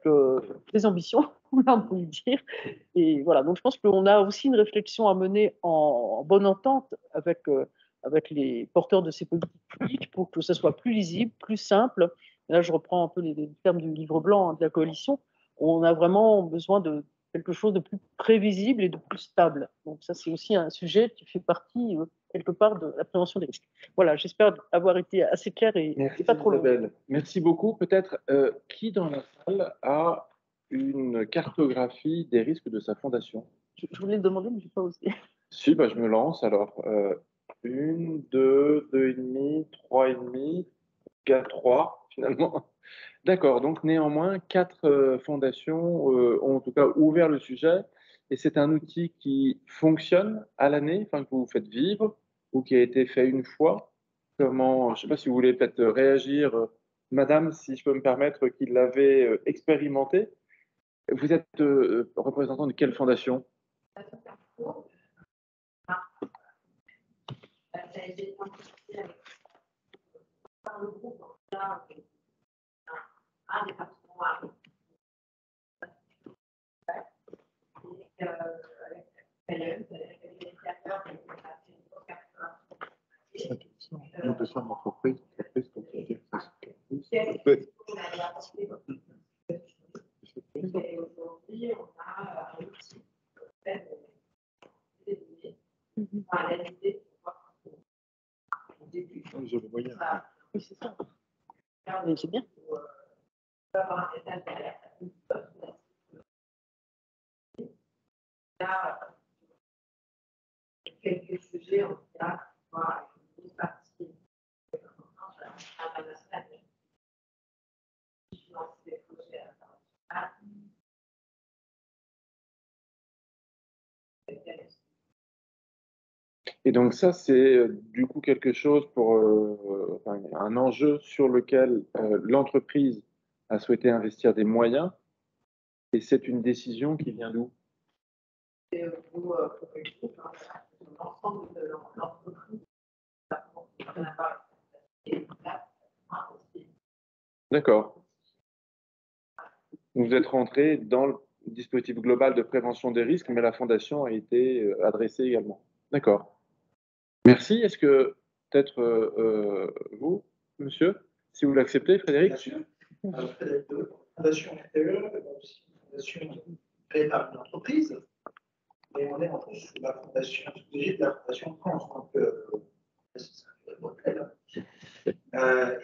des ambitions, on peut le dire. Et voilà, donc je pense qu'on a aussi une réflexion à mener en bonne entente avec les porteurs de ces politiques publiques pour que ça soit plus lisible, plus simple. Et là, je reprends un peu les termes du livre blanc de la coalition. On a vraiment besoin de quelque chose de plus prévisible et de plus stable. Donc ça, c'est aussi un sujet qui fait partie, quelque part, de la prévention des risques. Voilà, j'espère avoir été assez clair et pas trop long. Merci beaucoup. Peut-être qui dans la salle a une cartographie des risques de sa fondation? Je voulais le demander, mais je n'ai pas osé. Si, bah, je me lance alors. 1, 2, 2,5, 3,5, 4, 3 finalement. D'accord, donc néanmoins, 4 fondations ont en tout cas ouvert le sujet et c'est un outil qui fonctionne à l'année, enfin que vous faites vivre ou qui a été fait une fois. Comment, je ne sais pas si vous voulez peut-être réagir, Madame, si je peux me permettre, qui l'avait expérimenté. Vous êtes représentant de quelle fondation? Nous sommes entreprise, aujourd'hui, on a un outil des données, analysé au début. Je le voyais. Oui, c'est ça. Mais c'est bien. Avoir un état d'alerte. Là, quelques sujets, en tout cas, une partie internationale, qui finance des projets internationaux. Et donc ça, c'est du coup quelque chose pour enfin, un enjeu sur lequel l'entreprise a souhaité investir des moyens et c'est une décision qui vient d'où? Et vous, l'ensemble de l'entreprise, D'accord. Vous êtes rentré dans le dispositif global de prévention des risques, mais la fondation a été adressée également. D'accord. Merci. Est-ce que peut-être vous, monsieur, si vous l'acceptez, Frédéric? Bien sûr. Frédéric de Fondation FTE, aussi fondation créée par une entreprise, et on est en plus sous la fondation, sous l'égide de la Fondation France. Donc, c'est un modèle.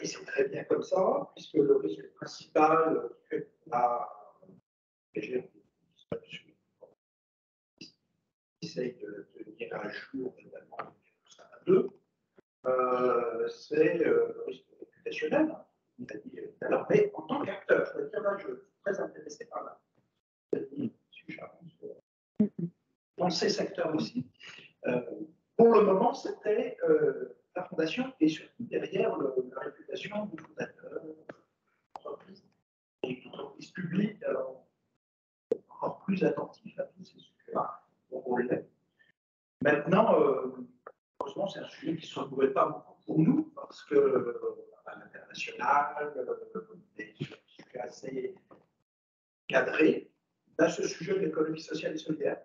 Et c'est très bien comme ça, puisque le risque principal qui fait la essaye de venir à jour également ça à deux. c'est le risque réputationnel. Il a dit tout à l'heure, mais en tant qu'acteur, je veux dire là, je suis très intéressé par là. Dans ces secteurs aussi. Pour le moment, c'était la fondation et surtout derrière la réputation du fondateur, l'entreprise et l'entreprise publique, alors encore plus attentif à tous ces sujets-là. Donc on l'est. Maintenant, heureusement, c'est un sujet qui ne se renouvelle pas beaucoup pour nous, parce que à l'international, des sujets assez cadrés. Là, ce sujet de l'économie sociale et solidaire,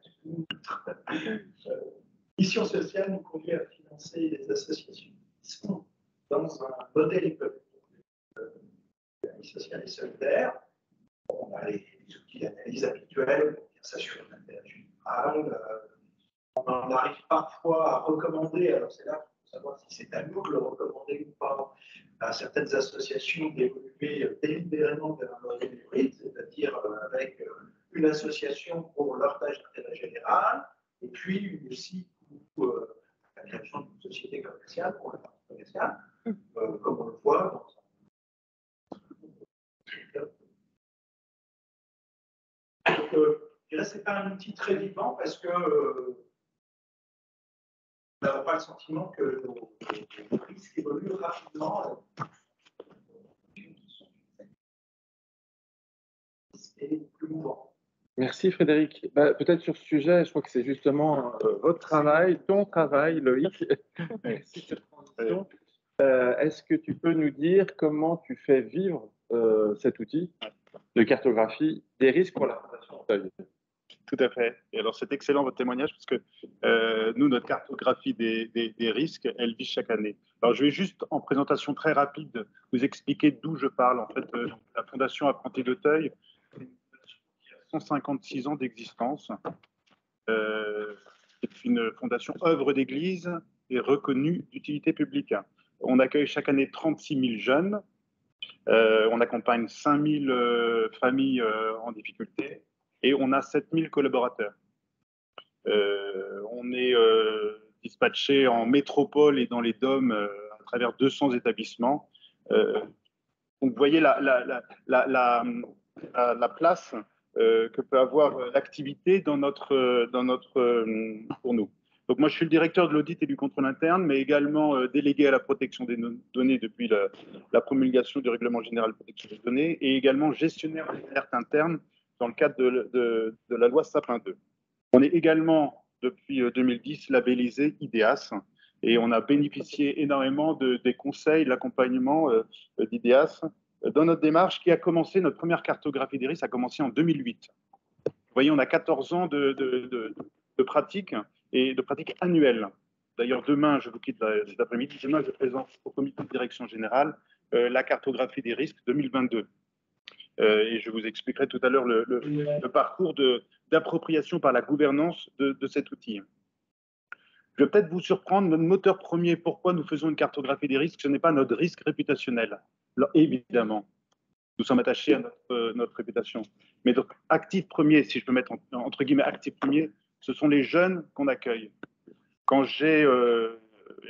Mission sociale nous conduit à financer des associations qui sont dans un modèle économique d'économie sociale et solidaire. On a les outils d'analyse habituels pour bien s'assurer de l'intérêt général. On en arrive parfois à recommander, alors c'est là qu'il faut savoir si c'est à nous de le recommander ou pas, à certaines associations d'évoluer délibérément vers un modèle hybride, c'est-à-dire avec une association pour leur tâche d'intérêt général, et puis aussi pour la création d'une société commerciale, pour la partie commerciale, comme on le voit dans donc, je dirais que ce n'est pas un outil très vivant parce que on n'a pas le sentiment que le risque évolue rapidement. C'est plus mouvant. Merci Frédéric. Peut-être sur ce sujet, je crois que c'est justement votre travail, ton travail, Loïc. Merci de cette transition. Est-ce que tu peux nous dire comment tu fais vivre cet outil de cartographie des risques pour la Fondation Auteuil? Tout à fait. Et alors, c'est excellent votre témoignage parce que nous, notre cartographie des risques, elle vit chaque année. Alors, je vais juste, en présentation très rapide, vous expliquer d'où je parle. En fait, la Fondation Apprentis d'Auteuil, qui a 156 ans d'existence. C'est une fondation œuvre d'église et reconnue d'utilité publique. On accueille chaque année 36 000 jeunes. On accompagne 5 000 familles en difficulté. Et on a 7000 collaborateurs. On est dispatché en métropole et dans les DOM à travers 200 établissements. Donc, vous voyez la place que peut avoir l'activité pour nous. Donc, moi, je suis le directeur de l'audit et du contrôle interne, mais également délégué à la protection des données depuis la promulgation du règlement général de protection des données et également gestionnaire des alertes internes dans le cadre de la loi Sapin 2. On est également, depuis 2010, labellisé IDEAS et on a bénéficié énormément des conseils, de l'accompagnement d'IDEAS dans notre démarche qui a commencé, notre première cartographie des risques a commencé en 2008. Vous voyez, on a 14 ans de pratique et de pratique annuelle. D'ailleurs, demain, je vous quitte cet après-midi, demain, je présente au comité de direction générale la cartographie des risques 2022. Et je vous expliquerai tout à l'heure le parcours d'appropriation par la gouvernance de cet outil. Je vais peut-être vous surprendre, notre moteur premier, pourquoi nous faisons une cartographie des risques, ce n'est pas notre risque réputationnel. Alors, évidemment, nous sommes attachés à notre réputation. Mais donc, actif premier, si je peux mettre entre guillemets actif premier, ce sont les jeunes qu'on accueille. Quand j'ai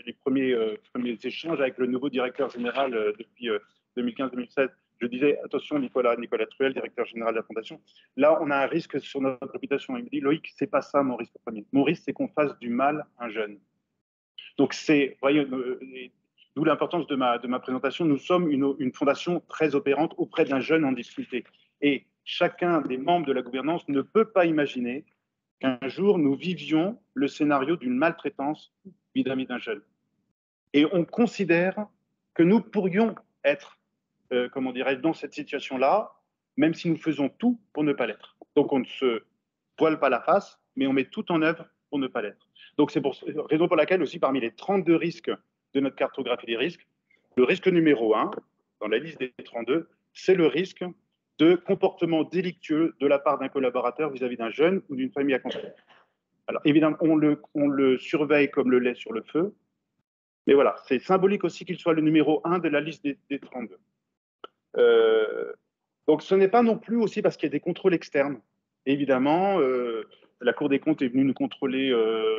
les premiers échanges avec le nouveau directeur général depuis 2015-2016, je disais, attention, Nicolas Truel, directeur général de la Fondation, là, on a un risque sur notre réputation. Il me dit, Loïc, c'est pas ça mon risque premier. Mon risque, c'est qu'on fasse du mal à un jeune. Donc, voyez, d'où l'importance de ma présentation. Nous sommes une fondation très opérante auprès d'un jeune en difficulté. Et chacun des membres de la gouvernance ne peut pas imaginer qu'un jour, nous vivions le scénario d'une maltraitance vis-à-vis d'un jeune. Et on considère que nous pourrions être comment dirais-je, dans cette situation-là, même si nous faisons tout pour ne pas l'être. Donc, on ne se voile pas la face, mais on met tout en œuvre pour ne pas l'être. Donc, c'est la raison pour laquelle aussi, parmi les 32 risques de notre cartographie des risques, le risque numéro 1, dans la liste des 32, c'est le risque de comportement délictueux de la part d'un collaborateur vis-à-vis d'un jeune ou d'une famille accompagnée. Alors, évidemment, on le surveille comme le lait sur le feu, mais voilà, c'est symbolique aussi qu'il soit le numéro 1 de la liste des 32. Donc, ce n'est pas non plus aussi parce qu'il y a des contrôles externes. Évidemment, la Cour des comptes est venue nous contrôler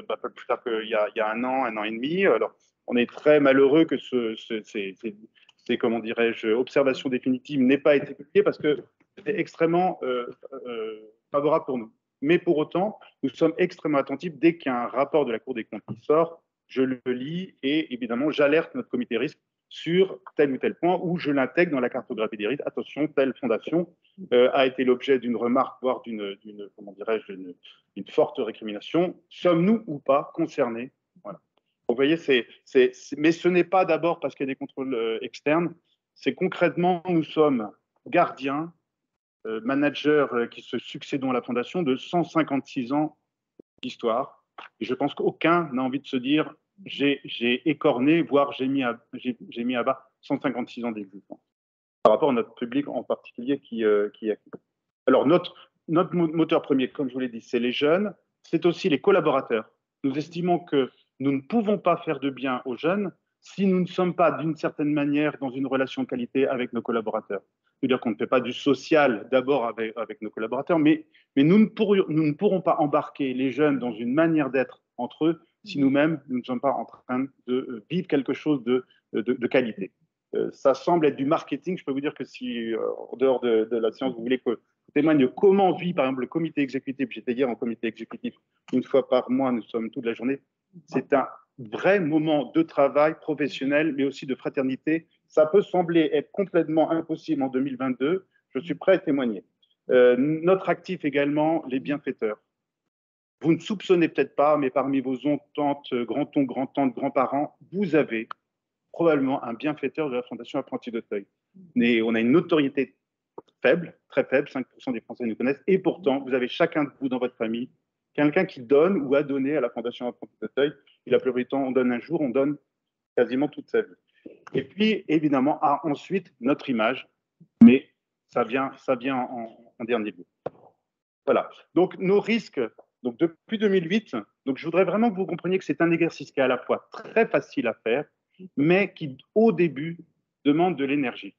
pas plus tard qu'il y a un an et demi. Alors, on est très malheureux que ces comment dirais-je, observations définitives n'aient pas été publiées parce que c'était extrêmement favorable pour nous. Mais pour autant, nous sommes extrêmement attentifs. Dès qu'il y a un rapport de la Cour des comptes qui sort, je le lis et évidemment, j'alerte notre comité risque sur tel ou tel point où je l'intègre dans la cartographie des risques. Attention, telle fondation a été l'objet d'une remarque, voire comment dirais-je, d'une forte récrimination. Sommes-nous ou pas concernés? Voilà. Vous voyez, mais ce n'est pas d'abord parce qu'il y a des contrôles externes, c'est concrètement, nous sommes gardiens, managers qui se succédons à la fondation de 156 ans d'histoire. Et je pense qu'aucun n'a envie de se dire j'ai écorné, voire j'ai mis à bas 156 ans d'existence par rapport à notre public en particulier qui est. Alors, notre moteur premier, comme je vous l'ai dit, c'est les jeunes, c'est aussi les collaborateurs. Nous estimons que nous ne pouvons pas faire de bien aux jeunes si nous ne sommes pas, d'une certaine manière, dans une relation de qualité avec nos collaborateurs. C'est-à-dire qu'on ne fait pas du social d'abord avec nos collaborateurs, mais nous ne pourrons pas embarquer les jeunes dans une manière d'être entre eux si nous-mêmes, nous ne sommes pas en train de vivre quelque chose de qualité. Ça semble être du marketing. Je peux vous dire que si, en dehors de la séance, vous voulez que je témoigne comment vit, par exemple, le comité exécutif. J'étais hier en comité exécutif une fois par mois, nous sommes toute la journée. C'est un vrai moment de travail professionnel, mais aussi de fraternité. Ça peut sembler être complètement impossible en 2022. Je suis prêt à témoigner. Notre actif également, les bienfaiteurs. Vous ne soupçonnez peut-être pas, mais parmi vos tantes, grands-oncles, grands-tantes, grands-parents, vous avez probablement un bienfaiteur de la Fondation Apprentis d'Auteuil. On a une notoriété faible, très faible, 5% des Français nous connaissent, et pourtant, vous avez chacun de vous dans votre famille quelqu'un qui donne ou a donné à la Fondation Apprentis d'Auteuil. Et la plupart du temps, on donne un jour, on donne quasiment toute sa vie. Et puis, évidemment, ensuite, notre image, mais ça vient en dernier lieu. Voilà. Donc, nos risques, donc depuis 2008, donc je voudrais vraiment que vous compreniez que c'est un exercice qui est à la fois très facile à faire, mais qui, au début, demande de l'énergie.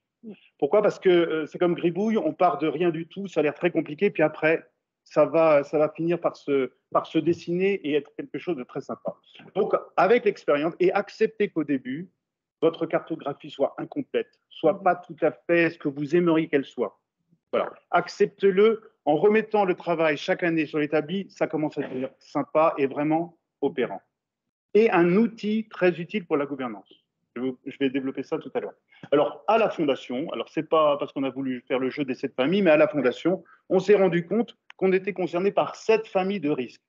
Pourquoi? Parce que c'est comme Gribouille, on part de rien du tout, ça a l'air très compliqué, puis après, ça va finir par se dessiner et être quelque chose de très sympa. Donc, avec l'expérience, et accepter qu'au début, votre cartographie soit incomplète, soit pas tout à fait ce que vous aimeriez qu'elle soit. Voilà. Acceptez-le en remettant le travail chaque année sur l'établi, ça commence à être sympa et vraiment opérant. Et un outil très utile pour la gouvernance. Je vais développer ça tout à l'heure. Alors, à la Fondation, alors c'est pas parce qu'on a voulu faire le jeu des 7 familles, mais à la Fondation, on s'est rendu compte qu'on était concerné par 7 familles de risques.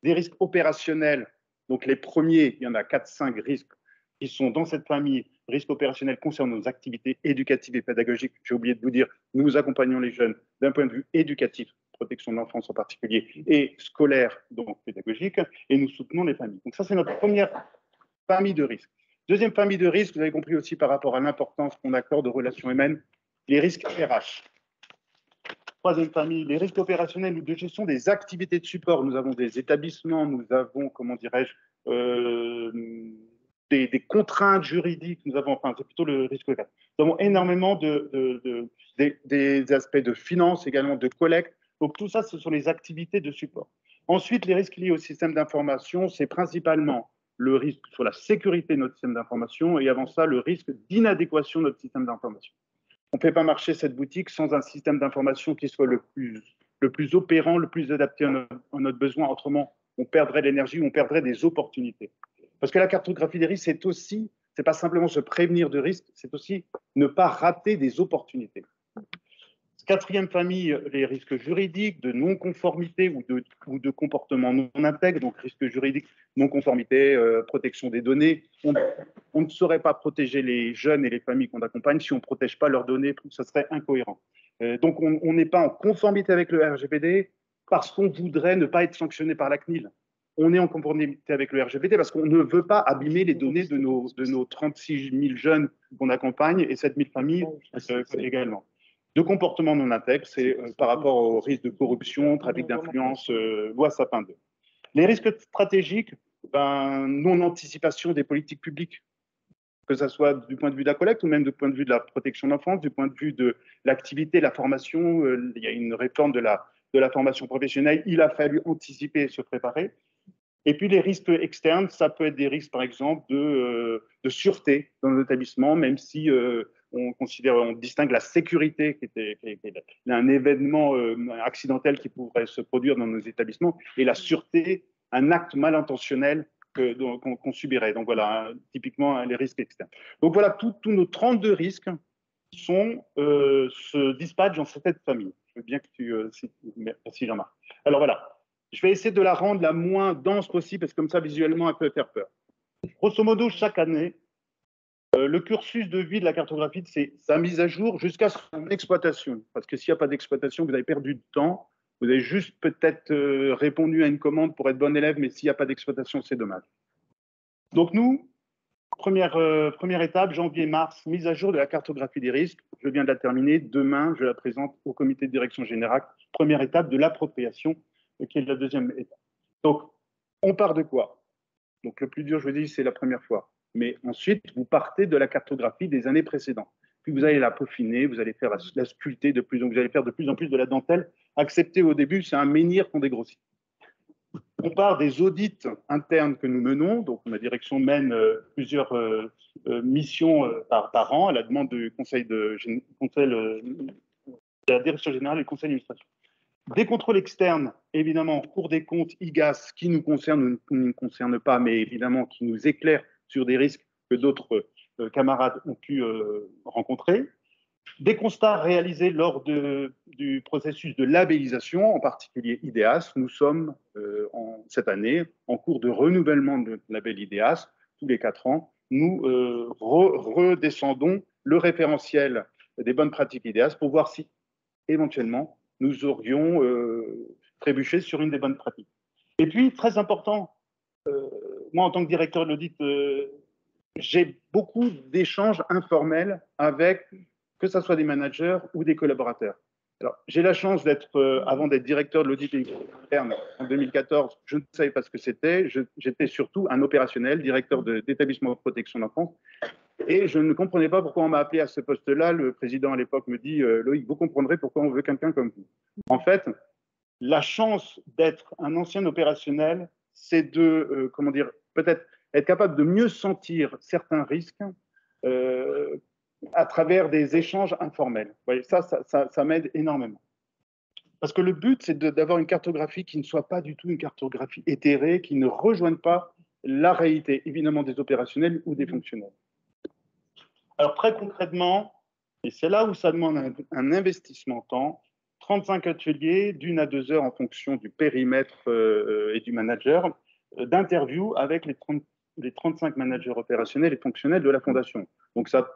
Des risques opérationnels, donc les premiers, il y en a 4-5 risques qui sont dans cette famille. Risques opérationnels concernant nos activités éducatives et pédagogiques. J'ai oublié de vous dire, nous accompagnons les jeunes d'un point de vue éducatif, protection de l'enfance en particulier, et scolaire, donc pédagogique, et nous soutenons les familles. Donc ça, c'est notre première famille de risques. Deuxième famille de risques, vous avez compris aussi par rapport à l'importance qu'on accorde aux relations humaines, les risques RH. Troisième famille, les risques opérationnels ou de gestion des activités de support. Nous avons des établissements, nous avons, comment dirais-je, des contraintes juridiques, nous avons, enfin, c'est plutôt le risque local. Nous avons énormément des aspects de finance, également de collecte. Donc, tout ça, ce sont les activités de support. Ensuite, les risques liés au système d'information, c'est principalement le risque sur la sécurité de notre système d'information et avant ça, le risque d'inadéquation de notre système d'information. On ne peut pas marcher cette boutique sans un système d'information qui soit le plus opérant, le plus adapté à notre besoin. Autrement, on perdrait de l'énergie, on perdrait des opportunités. Parce que la cartographie des risques, c'est pas simplement se prévenir de risques, c'est aussi ne pas rater des opportunités. Quatrième famille, les risques juridiques de non-conformité ou de comportement non intègre, donc risques juridiques, non-conformité, protection des données. On ne saurait pas protéger les jeunes et les familles qu'on accompagne si on ne protège pas leurs données, ça serait incohérent. Donc on n'est pas en conformité avec le RGPD parce qu'on voudrait ne pas être sanctionné par la CNIL. On est en conformité avec le RGPD parce qu'on ne veut pas abîmer les données de nos 36 000 jeunes qu'on accompagne et 7 000 familles également. De comportement non intègre, c'est par rapport au risque de corruption, trafic d'influence, loi Sapin 2. Les risques stratégiques, non-anticipation des politiques publiques, que ce soit du point de vue de la collecte ou même du point de vue de la protection de l'enfance, du point de vue de l'activité, la formation. Il y a une réforme de la formation professionnelle, il a fallu anticiper et se préparer. Et puis les risques externes, ça peut être des risques, par exemple, de sûreté dans nos établissements, même si on distingue la sécurité, qui est un événement accidentel qui pourrait se produire dans nos établissements, et la sûreté, un acte mal intentionnel qu'on subirait. Donc voilà, typiquement les risques externes. Donc voilà, tous nos 32 risques se dispatchent dans cette famille. Je veux bien que tu... merci Jean-Marc. Alors voilà. Je vais essayer de la rendre la moins dense possible, parce que comme ça, visuellement, elle peut faire peur. Grosso modo, chaque année, le cursus de vie de la cartographie, c'est sa mise à jour jusqu'à son exploitation. Parce que s'il n'y a pas d'exploitation, vous avez perdu du temps. Vous avez juste peut-être répondu à une commande pour être bon élève, mais s'il n'y a pas d'exploitation, c'est dommage. Donc nous, première étape, janvier-mars, mise à jour de la cartographie des risques. Je viens de la terminer. Demain, je la présente au comité de direction générale. Première étape de l'appropriation, qui est la deuxième étape. Donc, on part de quoi? Donc, le plus dur, je vous dis, c'est la première fois. Mais ensuite, vous partez de la cartographie des années précédentes. Puis vous allez la peaufiner, vous allez faire la sculpter de plus en plus, vous allez faire de plus en plus de la dentelle. Accepter au début, c'est un menhir qu'on dégrossit. On part des audits internes que nous menons. Donc, ma direction mène plusieurs missions par an à la demande du conseil de la direction générale et du conseil d'administration. Des contrôles externes, évidemment, Cour des comptes, IGAS, qui nous concernent ou ne nous concernent pas, mais évidemment qui nous éclairent sur des risques que d'autres camarades ont pu rencontrer. Des constats réalisés lors du processus de labellisation, en particulier IDEAS. Nous sommes cette année en cours de renouvellement de label IDEAS. Tous les 4 ans, nous redescendons le référentiel des bonnes pratiques IDEAS pour voir si, éventuellement, nous aurions trébuché sur une des bonnes pratiques. Et puis, très important, moi, en tant que directeur de l'audit, j'ai beaucoup d'échanges informels avec, que ce soit des managers ou des collaborateurs. Alors, j'ai la chance d'être, avant d'être directeur de l'audit interne en 2014, je ne savais pas ce que c'était. J'étais surtout un opérationnel, directeur d'établissement de protection de l'enfance. Et je ne comprenais pas pourquoi on m'a appelé à ce poste-là. Le président à l'époque me dit Loïc, vous comprendrez pourquoi on veut quelqu'un comme vous. En fait, la chance d'être un ancien opérationnel, c'est de, comment dire, peut-être être capable de mieux sentir certains risques à travers des échanges informels. Vous voyez, ça m'aide énormément. Parce que le but, c'est d'avoir une cartographie qui ne soit pas du tout une cartographie éthérée, qui ne rejoigne pas la réalité, évidemment, des opérationnels ou des fonctionnels. Alors, très concrètement, et c'est là où ça demande un investissement temps, 35 ateliers d'1 à 2 heures en fonction du périmètre et du manager, d'interviews avec les 35 managers opérationnels et fonctionnels de la Fondation. Donc, ça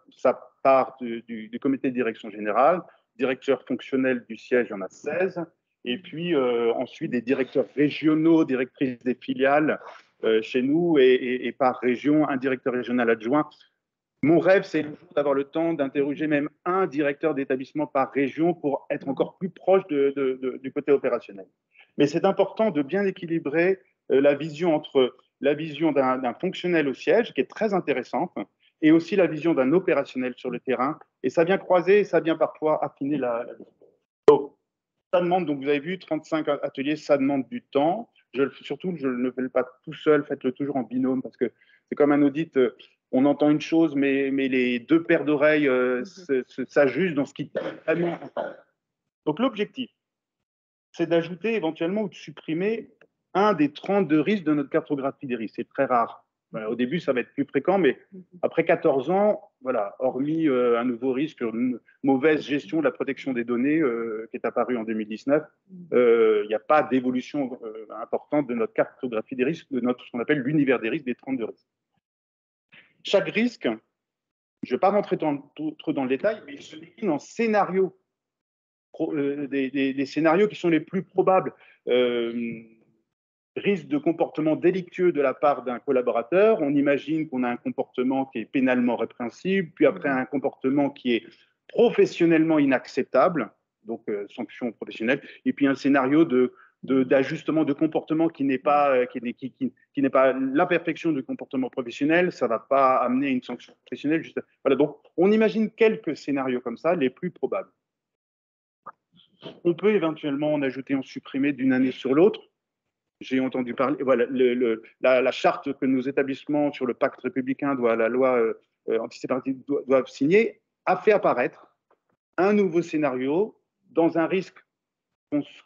part du comité de direction générale, directeur fonctionnel du siège, il y en a 16, et puis ensuite des directeurs régionaux, directrices des filiales chez nous, et par région, un directeur régional adjoint. Mon rêve, c'est d'avoir le temps d'interroger même un directeur d'établissement par région pour être encore plus proche du côté opérationnel. Mais c'est important de bien équilibrer la vision entre la vision d'un fonctionnel au siège, qui est très intéressante, et aussi la vision d'un opérationnel sur le terrain. Et ça vient croiser, et ça vient parfois affiner la vision. Donc, ça demande, donc vous avez vu, 35 ateliers, ça demande du temps. Surtout, je ne le fais pas tout seul, faites-le toujours en binôme, parce que c'est comme un audit, on entend une chose, mais les deux paires d'oreilles s'ajustent dans ce qui est vraiment important. Donc l'objectif, c'est d'ajouter éventuellement ou de supprimer un des 32 risques de notre cartographie des risques. C'est très rare. Voilà, au début, ça va être plus fréquent, mais après 14 ans, voilà, hormis un nouveau risque, une mauvaise gestion de la protection des données qui est apparu en 2019, il n'y a pas d'évolution importante de notre cartographie des risques, de ce qu'on appelle l'univers des risques, des 32 risques. Chaque risque, je ne vais pas rentrer trop dans le détail, mais il se décline en scénarios, des scénarios qui sont les plus probables. Risque de comportement délictueux de la part d'un collaborateur. On imagine qu'on a un comportement qui est pénalement répréhensible, puis après un comportement qui est professionnellement inacceptable, donc sanction professionnelle, et puis un scénario d'ajustement de comportement qui n'est pas la perfection du comportement professionnel, ça ne va pas amener une sanction professionnelle. Voilà, donc on imagine quelques scénarios comme ça, les plus probables. On peut éventuellement en ajouter, en supprimer d'une année sur l'autre. j'ai entendu parler, voilà, la charte que nos établissements sur le pacte républicain, la loi antiséparatiste doivent signer, a fait apparaître un nouveau scénario dans un risque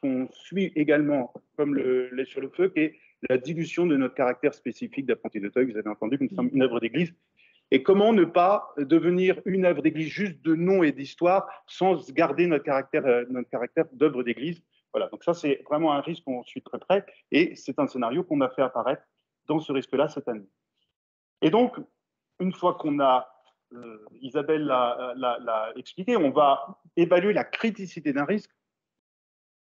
qu'on suit également comme le lait sur le feu, qui est la dilution de notre caractère spécifique d'apprenti d'Auteuil. Vous avez entendu que nous sommes une œuvre d'église. Et comment ne pas devenir une œuvre d'église juste de nom et d'histoire sans garder notre caractère d'œuvre d'église. Voilà, donc ça c'est vraiment un risque qu'on suit très près et c'est un scénario qu'on a fait apparaître dans ce risque-là cette année. Et donc, une fois qu'on a, Isabelle l'a expliqué, on va évaluer la criticité d'un risque.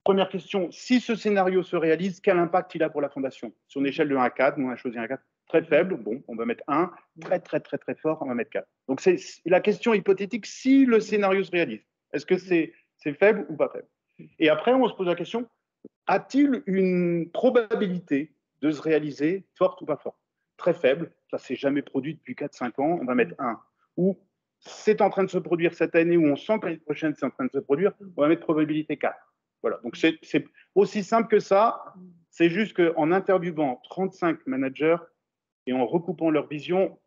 Première question, si ce scénario se réalise, quel impact il a pour la fondation? Sur une échelle de 1 à 4, nous on a choisi un 4 très faible, bon, on va mettre 1, très fort, on va mettre 4. Donc c'est la question hypothétique si le scénario se réalise. Est-ce que c'est faible ou pas faible? Et après, on se pose la question, a-t-il une probabilité de se réaliser forte ou pas forte? Très faible, ça ne s'est jamais produit depuis 4-5 ans, on va mettre 1. Ou c'est en train de se produire cette année, ou on sent que l'année prochaine c'est en train de se produire, on va mettre probabilité 4. Voilà, donc c'est aussi simple que ça, c'est juste qu'en interviewant 35 managers et en recoupant leur vision,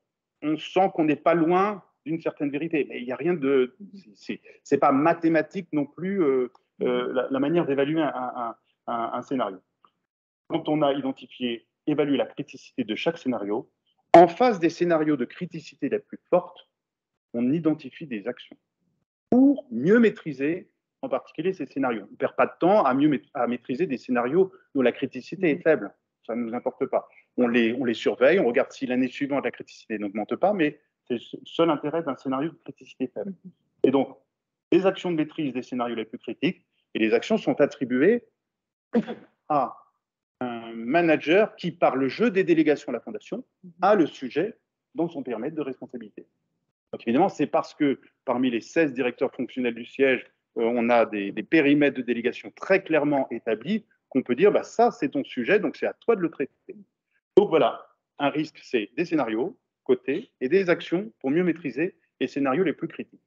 on sent qu'on n'est pas loin d'une certaine vérité. Mais il n'y a rien de... C'est pas mathématique non plus la manière d'évaluer un scénario. Quand on a identifié, évalué la criticité de chaque scénario, en face des scénarios de criticité les plus fortes, on identifie des actions pour mieux maîtriser en particulier ces scénarios. On ne perd pas de temps à maîtriser des scénarios dont la criticité est faible. Ça ne nous importe pas. On les surveille, on regarde si l'année suivante la criticité n'augmente pas, mais c'est le seul intérêt d'un scénario de criticité faible. Et donc, les actions de maîtrise des scénarios les plus critiques, et les actions sont attribuées à un manager qui, par le jeu des délégations à la Fondation, a le sujet dans son périmètre de responsabilité. Donc évidemment, c'est parce que parmi les 16 directeurs fonctionnels du siège, on a des périmètres de délégation très clairement établis qu'on peut dire, bah, ça c'est ton sujet, donc c'est à toi de le traiter. Donc voilà, un risque, c'est des scénarios cotés et des actions pour mieux maîtriser les scénarios les plus critiques.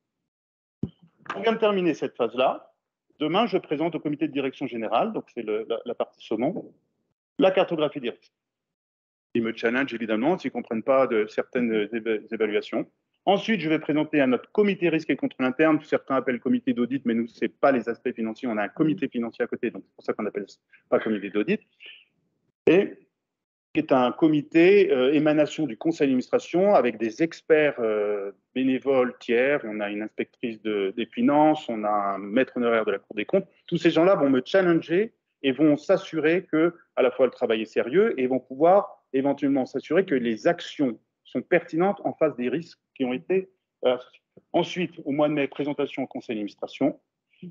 On vient de terminer cette phase-là. Demain, je présente au comité de direction générale, donc c'est la partie saumon, la cartographie des risques. Ils me challenge évidemment s'ils ne comprennent pas de certaines évaluations. Ensuite, je vais présenter à notre comité risque et contrôle interne, certains appellent comité d'audit, mais nous, ce n'est pas les aspects financiers, on a un comité financier à côté, donc c'est pour ça qu'on n'appelle pas comité d'audit. Et qui est un comité émanation du conseil d'administration avec des experts bénévoles tiers, on a une inspectrice des finances, on a un maître honoraire de la Cour des comptes. Tous ces gens-là vont me challenger et vont s'assurer que, à la fois, le travail est sérieux et vont pouvoir éventuellement s'assurer que les actions sont pertinentes en face des risques qui ont été associés. Ensuite, au mois de mai, présentation au conseil d'administration.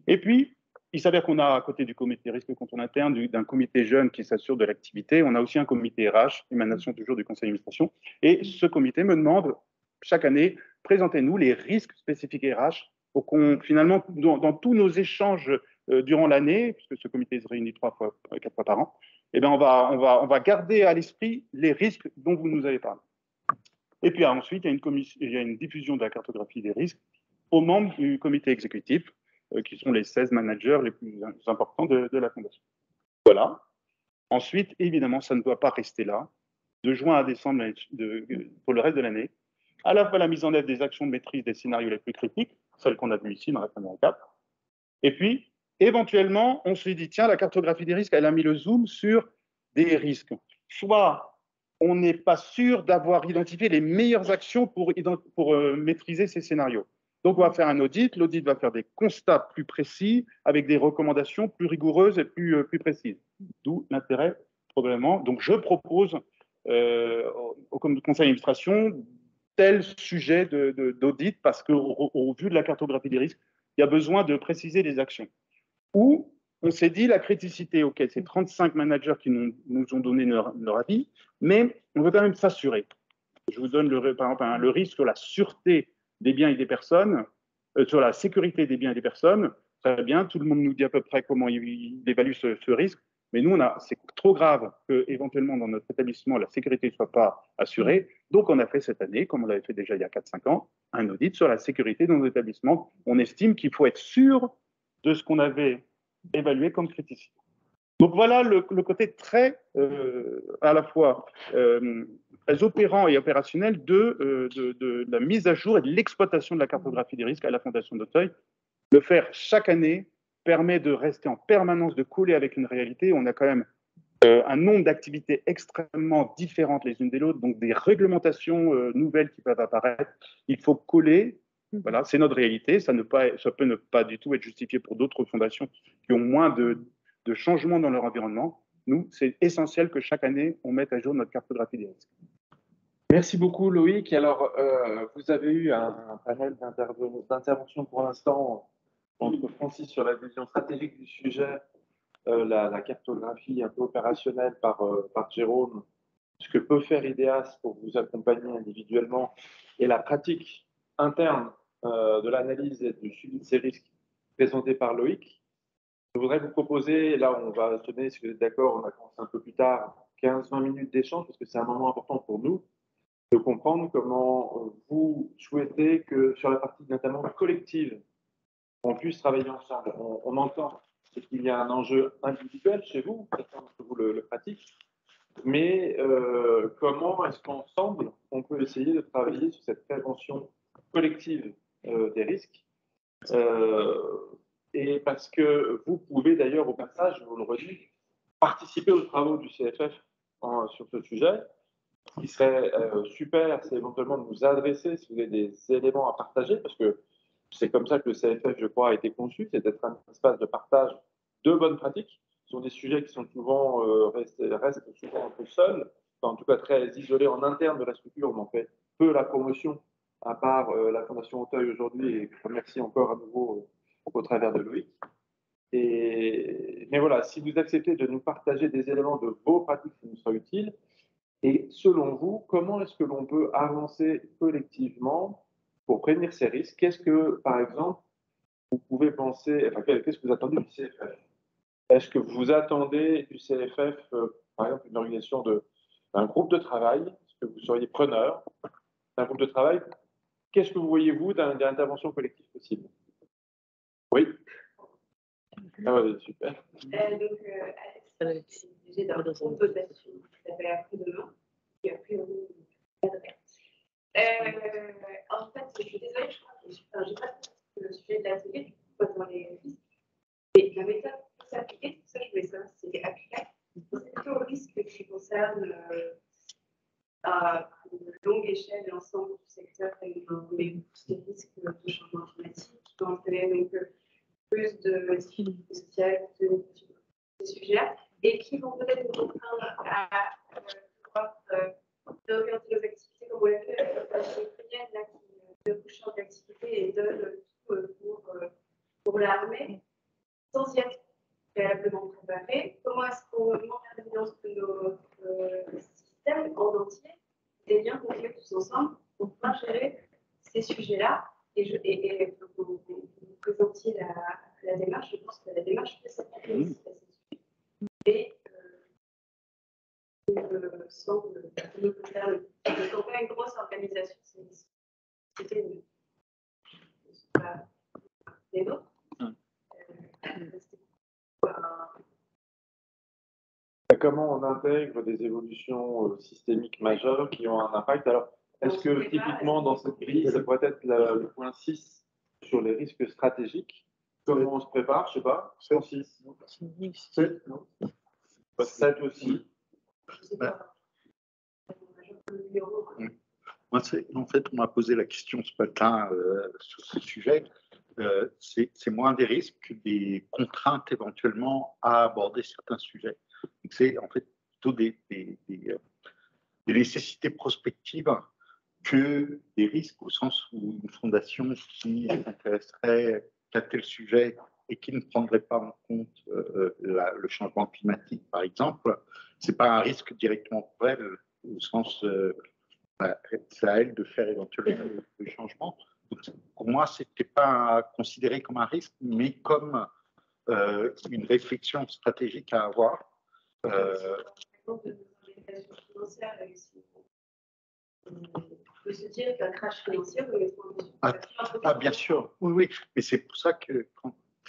Et puis, il s'avère qu'on a, à côté du comité risque et contrôle interne, d'un comité jeune qui s'assure de l'activité, on a aussi un comité RH, émanation toujours du conseil d'administration. Et ce comité me demande, chaque année, présentez-nous les risques spécifiques RH pour qu'on, finalement, dans tous nos échanges durant l'année, puisque ce comité se réunit 4 fois par an, eh bien, on va garder à l'esprit les risques dont vous nous avez parlé. Et puis ensuite, il y a une diffusion de la cartographie des risques aux membres du comité exécutif, qui sont les 16 managers les plus importants de la Fondation. Voilà. Ensuite, évidemment, ça ne doit pas rester là. De juin à décembre, pour le reste de l'année, à la fois la mise en œuvre des actions de maîtrise des scénarios les plus critiques, celles qu'on a vues ici dans la première étape, et puis, éventuellement, on se dit, tiens, la cartographie des risques, elle a mis le zoom sur des risques. Soit on n'est pas sûr d'avoir identifié les meilleures actions pour maîtriser ces scénarios. Donc, on va faire un audit. L'audit va faire des constats plus précis avec des recommandations plus rigoureuses et plus précises. D'où l'intérêt, probablement. Donc, je propose au conseil d'administration tel sujet d'audit parce qu'au vu de la cartographie des risques, il y a besoin de préciser les actions. Ou on s'est dit la criticité, ok, c'est 35 managers qui nous ont donné leur avis, mais on veut quand même s'assurer. Je vous donne par exemple le risque sur la sûreté des biens et des personnes, sur la sécurité des biens et des personnes. Très bien, tout le monde nous dit à peu près comment il évalue ce risque, mais nous, c'est trop grave qu'éventuellement dans notre établissement, la sécurité ne soit pas assurée. Donc, on a fait cette année, comme on l'avait fait déjà il y a 4-5 ans, un audit sur la sécurité dans nos établissements. On estime qu'il faut être sûr de ce qu'on avait évalué comme criticité. Donc voilà le côté très, à la fois très opérant et opérationnel de la mise à jour et de l'exploitation de la cartographie des risques à la Fondation d'Auteuil. Le faire chaque année permet de rester en permanence, de coller avec une réalité. On a quand même un nombre d'activités extrêmement différentes les unes des autres, donc des réglementations nouvelles qui peuvent apparaître. Il faut coller. Voilà, c'est notre réalité. Ça peut ne pas du tout être justifié pour d'autres fondations qui ont moins de changements dans leur environnement. Nous, c'est essentiel que chaque année, on mette à jour notre cartographie des risques. Merci beaucoup, Loïc. Alors, vous avez eu un panel d'intervention pour l'instant entre Francis sur la vision stratégique du sujet, la cartographie un peu opérationnelle par Jérôme, ce que peut faire IDEAS pour vous accompagner individuellement, et la pratique interne de l'analyse et du suivi de ces risques présentée par Loïc. Je voudrais vous proposer, là on va se donner, si vous êtes d'accord, on a commencé un peu plus tard, 15-20 minutes d'échange, parce que c'est un moment important pour nous, de comprendre comment vous souhaitez que sur la partie notamment collective, on puisse travailler ensemble. On entend qu'il y a un enjeu individuel chez vous, peut-être que vous le pratiquez, mais comment est-ce qu'ensemble, on peut essayer de travailler sur cette prévention collective des risques et parce que vous pouvez d'ailleurs, au passage, je vous le redis, participer aux travaux du CFF sur ce sujet. Ce qui serait super, c'est éventuellement de nous adresser si vous avez des éléments à partager, parce que c'est comme ça que le CFF, je crois, a été conçu, c'est d'être un espace de partage de bonnes pratiques. Ce sont des sujets qui sont souvent restent souvent un peu seuls, enfin, en tout cas très isolés en interne de la structure. On en fait peu la promotion, à part la Fondation Auteuil aujourd'hui, et je remercie encore à nouveau au travers de Loïc. Mais voilà, si vous acceptez de nous partager des éléments de vos pratiques, ça nous sera utile. Et selon vous, comment est-ce que l'on peut avancer collectivement pour prévenir ces risques? Qu'est-ce que, par exemple, vous pouvez penser, enfin, qu'est-ce que vous attendez du CFF? Est-ce que vous attendez du CFF, par exemple, une organisation d'un groupe de travail? Est-ce que vous seriez preneur d'un groupe de travail? Qu'est-ce que vous voyez, vous, d'une intervention collective possible? Oui. Ah ouais, super. Alex, j'ai dans le groupe d'action qui s'appelle Après-demain, qui a priori en fait, je suis désolée, je crois que j'ai pas le sujet de l'atelier, pas dans les risques, mais la méthode pour s'appliquer, tout ça, je voulais savoir si c'était applicable. C'est plutôt au risque qui concerne à une longue échelle l'ensemble du secteur, avec des risques de changement climatique, qui vont entraîner donc plus de difficultés sociales, de ces sujets-là, et qui vont peut-être nous contraindre à d'orienter nos activités comme on l'a fait avec la ukrainienne là, qui bouche en d'activité et donne tout pour l'armée, sans y être préalablement préparé. Comment est-ce qu'on met en évidence que nos systèmes en entier, des liens qu'on fait tous ensemble pour pouvoir gérer ces sujets-là et vous présentiez la démarche, je pense que la démarche peut s'appliquer et semble ne pas une grosse organisation, c'était pas les nôtres. Comment on intègre des évolutions systémiques majeures qui ont un impact? Alors, est-ce que typiquement dans cette grille, ça pourrait être le point 6 sur les risques stratégiques? Comment on se prépare? Je ne sais pas. 106. 7, non 7 aussi. Moi, en fait, on m'a posé la question ce matin sur ce sujet. C'est moins des risques que des contraintes éventuellement à aborder certains sujets. C'est en fait plutôt des nécessités prospectives que des risques, au sens où une fondation qui s'intéresserait qu'à tel sujet et qui ne prendrait pas en compte le changement climatique, par exemple, ce n'est pas un risque directement pour elle, au sens c'est à elle de faire éventuellement le changement. Donc, pour moi, ce n'était pas considéré comme un risque, mais comme une réflexion stratégique à avoir. On peut se dire qu'un crash financier, bien sûr, oui, mais c'est pour ça que,